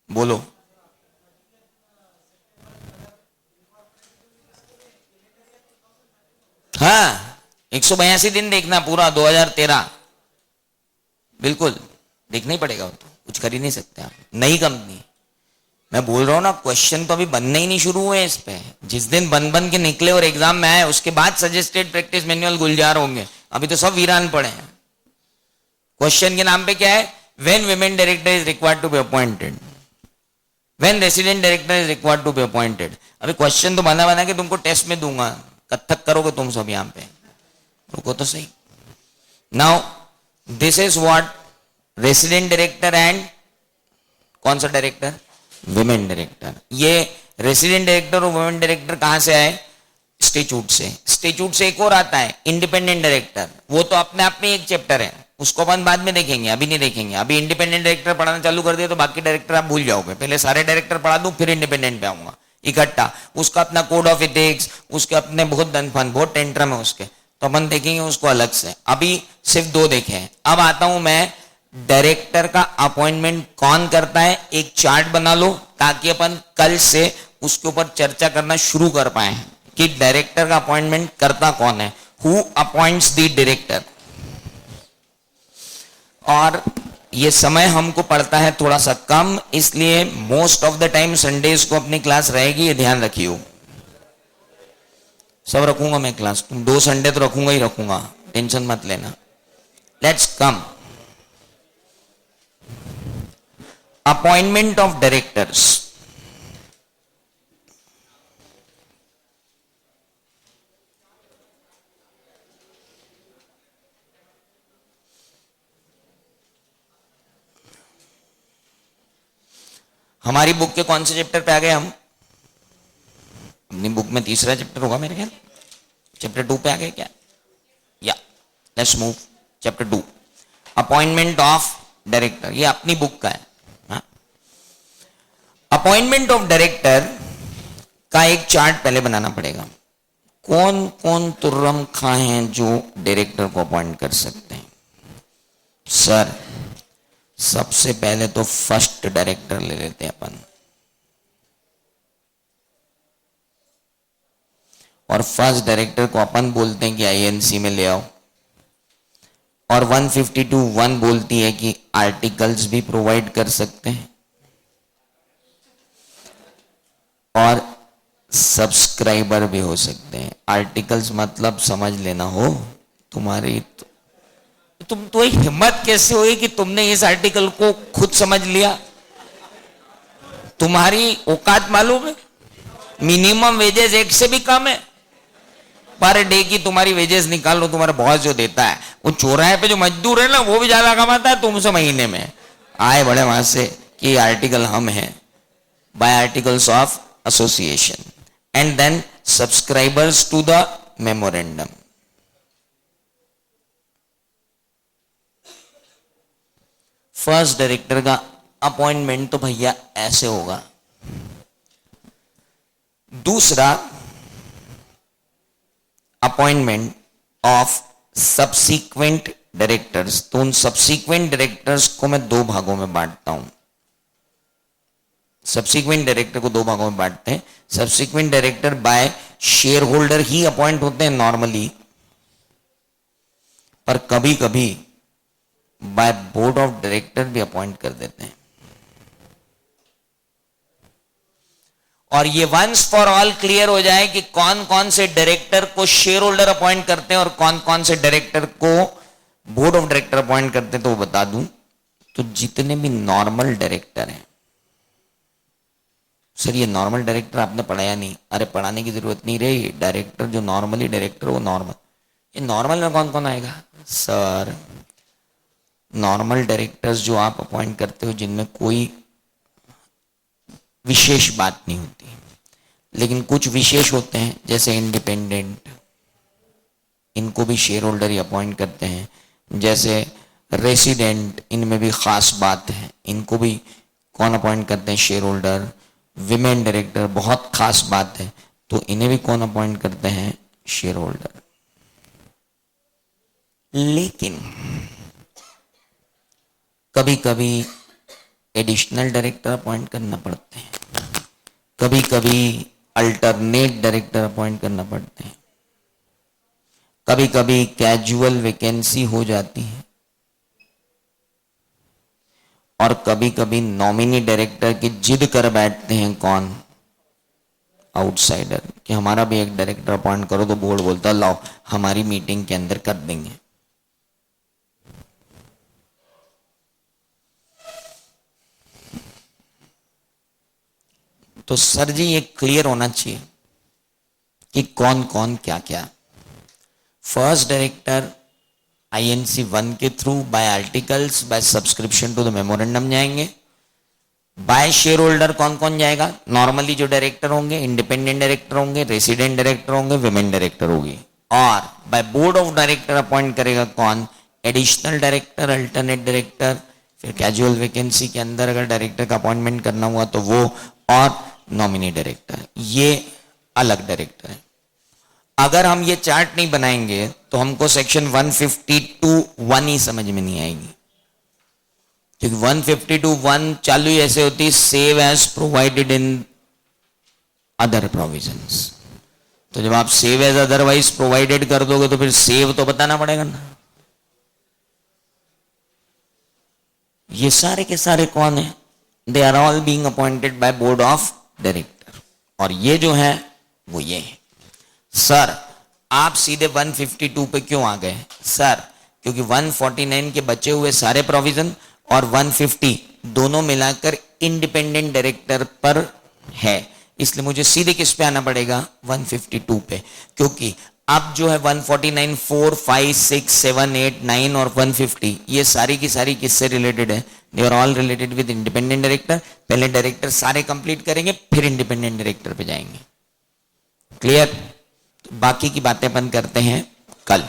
बोलो। हाँ, 182 दिन देखना पूरा 2013, बिल्कुल देखना ही पड़ेगा। वो तो कुछ कर ही नहीं सकते आप, नई कंपनी। मैं बोल रहा हूं ना, क्वेश्चन तो अभी बनने ही नहीं शुरू हुए इस पे। जिस दिन बन के निकले और एग्जाम में आए उसके बाद सजेस्टेड प्रैक्टिस मैनुअल गुलजार होंगे। अभी तो सब वीरान पड़े हैं। क्वेश्चन के नाम पे क्या है? When women director is required to be appointed, when resident director is required to be appointed. अभी क्वेश्चन तो बना के तुमको टेस्ट में दूंगा, कत्थक करोगे तुम सब यहां पे। रुको तो सही। Now this is what resident director and कौन सा डायरेक्टर? Women director. ये रेसिडेंट डायरेक्टर और वुमेन डायरेक्टर कहां से आए? स्टेच्यूट से। स्टेच्यूट से एक और आता है इंडिपेंडेंट डायरेक्टर, वो तो अपने आप में एक चैप्टर है, उसको अपन बाद में देखेंगे, अभी नहीं देखेंगे। अभी इंडिपेंडेंट डायरेक्टर पढ़ाना चालू कर दिया तो बाकी डायरेक्टर आप भूल जाओगे। पहले सारे डायरेक्टर पढ़ा दूं फिर इंडिपेंडेंट पे आऊंगा इकट्ठा। उसका अपना कोड ऑफ एथिक्स, उसके अपने बहुत दनफन, बहुत टेंट्रम है उसके, तो अपन देखेंगे उसको अलग से। अभी सिर्फ 2 देखे हैं। अब आता हूं मैं, डायरेक्टर का अपॉइंटमेंट कौन करता है? एक चार्ट बना लो ताकि अपन कल से उसके ऊपर चर्चा करना शुरू कर पाए कि डायरेक्टर का अपॉइंटमेंट करता कौन है। Who appoints the director. और ये समय हमको पड़ता है थोड़ा सा कम, इसलिए most of the time Sundays को अपनी क्लास रहेगी, ये ध्यान रखियो। सब रखूंगा मैं क्लास, तुम 2 संडे तो रखूंगा ही रखूंगा, टेंशन मत लेना। Let's come, appointment of directors. हमारी बुक के कौन से चैप्टर पे आ गए हम? अपनी बुक में तीसरा चैप्टर होगा मेरे ख्याल, चैप्टर 2 पे आ गए क्या? या let's move chapter 2, appointment of director. ये अपनी बुक का है। अपॉइंटमेंट ऑफ डायरेक्टर का एक चार्ट पहले बनाना पड़ेगा। कौन कौन तुर्रम खा हैं जो डायरेक्टर को अपॉइंट कर सकते हैं? सर सबसे पहले तो फर्स्ट डायरेक्टर ले लेते हैं अपन। और फर्स्ट डायरेक्टर को अपन बोलते हैं कि आईएनसी में ले आओ, और 152(1) बोलती है कि आर्टिकल्स भी प्रोवाइड कर सकते हैं और सब्सक्राइबर भी हो सकते हैं। आर्टिकल्स मतलब समझ लेना हो तुम्हारी तुम तो हिम्मत कैसे हुई कि तुमने इस आर्टिकल को खुद समझ लिया? तुम्हारी औकात मालूम है? मिनिमम वेजेस 1 से भी कम है। पर डे की तुम्हारी वेजेस निकाल लो, तुम्हारा बॉस जो देता है, वो चौराहे पे जो मजदूर है ना, वो भी ज्यादा कमाता है तुमसे महीने में। आए बड़े वहां से कि आर्टिकल हम हैं, by articles of association and then subscribers to the memorandum. First director का अपॉइंटमेंट तो भैया ऐसे होगा। दूसरा, अपॉइंटमेंट ऑफ सब्सीक्वेंट डायरेक्टर्स। तो उन सब्सीक्वेंट डायरेक्टर्स को मैं 2 भागों में बांटता हूं। सब्सीक्वेंट डायरेक्टर को 2 भागों में बांटते हैं। Subsequent director by shareholder ही अपॉइंट होते हैं नॉर्मली, पर कभी कभी बाय बोर्ड ऑफ डायरेक्टर भी अपॉइंट कर देते हैं। और ये वंस फॉर ऑल क्लियर हो जाए कि कौन कौन से डायरेक्टर को शेयर होल्डर अपॉइंट करते हैं और कौन कौन से डायरेक्टर को बोर्ड ऑफ डायरेक्टर अपॉइंट करते हैं, तो वो बता दूं तो जितने भी नॉर्मल डायरेक्टर हैं, सर ये नॉर्मल डायरेक्टर आपने पढ़ाया नहीं, अरे पढ़ाने की जरूरत नहीं रही। डायरेक्टर जो नॉर्मली डायरेक्टर वो नॉर्मल, ये नॉर्मल में कौन कौन आएगा? सर नॉर्मल डायरेक्टर्स जो आप अपॉइंट करते हो जिनमें कोई विशेष बात नहीं होती, लेकिन कुछ विशेष होते हैं, जैसे इंडिपेंडेंट, इनको भी शेयर होल्डर ही अपॉइंट करते हैं। जैसे रेसिडेंट, इनमें भी खास बात है, इनको भी कौन अपॉइंट करते हैं? Share holder. विमेन डायरेक्टर, बहुत खास बात है, तो इन्हें भी कौन अपॉइंट करते हैं? Share holder. लेकिन कभी कभी एडिशनल डायरेक्टर अपॉइंट करना पड़ते हैं, कभी कभी अल्टरनेट डायरेक्टर अपॉइंट करना पड़ते हैं, कभी कभी कैजुअल वैकेंसी हो जाती है, और कभी कभी नॉमिनी डायरेक्टर की जिद कर बैठते हैं कौन? आउटसाइडर, कि हमारा भी एक डायरेक्टर अपॉइंट करो, तो बोर्ड बोलता लाओ हमारी मीटिंग के अंदर कर देंगे। तो सर जी ये क्लियर होना चाहिए कि कौन कौन क्या क्या। फर्स्ट डायरेक्टर आईएनसी 1 के through by articles, by subscription to the memorandum जाएंगे। बाय शेयर होल्डर कौन कौन जाएगा? नॉर्मली जो डायरेक्टर होंगे, इंडिपेंडेंट डायरेक्टर होंगे, रेसिडेंट डायरेक्टर होंगे, विमेन डायरेक्टर होगी। और by board of director appoint करेगा कौन? एडिशनल डायरेक्टर, अल्टरनेट डायरेक्टर, फिर कैजुअल वैकेंसी के अंदर अगर डायरेक्टर का अपॉइंटमेंट करना हुआ तो वो, और नॉमिनी डायरेक्टर। ये अलग डायरेक्टर है। अगर हम ये चार्ट नहीं बनाएंगे तो हमको सेक्शन 152(1) ही समझ में नहीं आएगी, क्योंकि 152(1) चालू ही ऐसे होती है, save as provided in other provisions. तो जब आप सेव एज अदरवाइज प्रोवाइडेड कर दोगे तो फिर सेव तो बताना पड़ेगा ना। ये सारे के सारे कौन है? They are all being appointed by board of director. और ये जो है वो ये है। सर आप सीधे 152 पे क्यों आ गए? सर क्योंकि 149 के बचे हुए सारे प्रोविजन और 150 दोनों मिलाकर इंडिपेंडेंट डायरेक्टर पर है, इसलिए मुझे सीधे किस पे आना पड़ेगा? 152 पे। क्योंकि अब जो है 149, 4, 5, 6, 7, 8, 9 और 150 ये सारी की सारी किससे रिलेटेड है? They are all related with independent director. पहले डायरेक्टर सारे कंप्लीट करेंगे, फिर इंडिपेंडेंट डायरेक्टर पे जाएंगे। क्लियर? तो बाकी की बातें अपन करते हैं कल।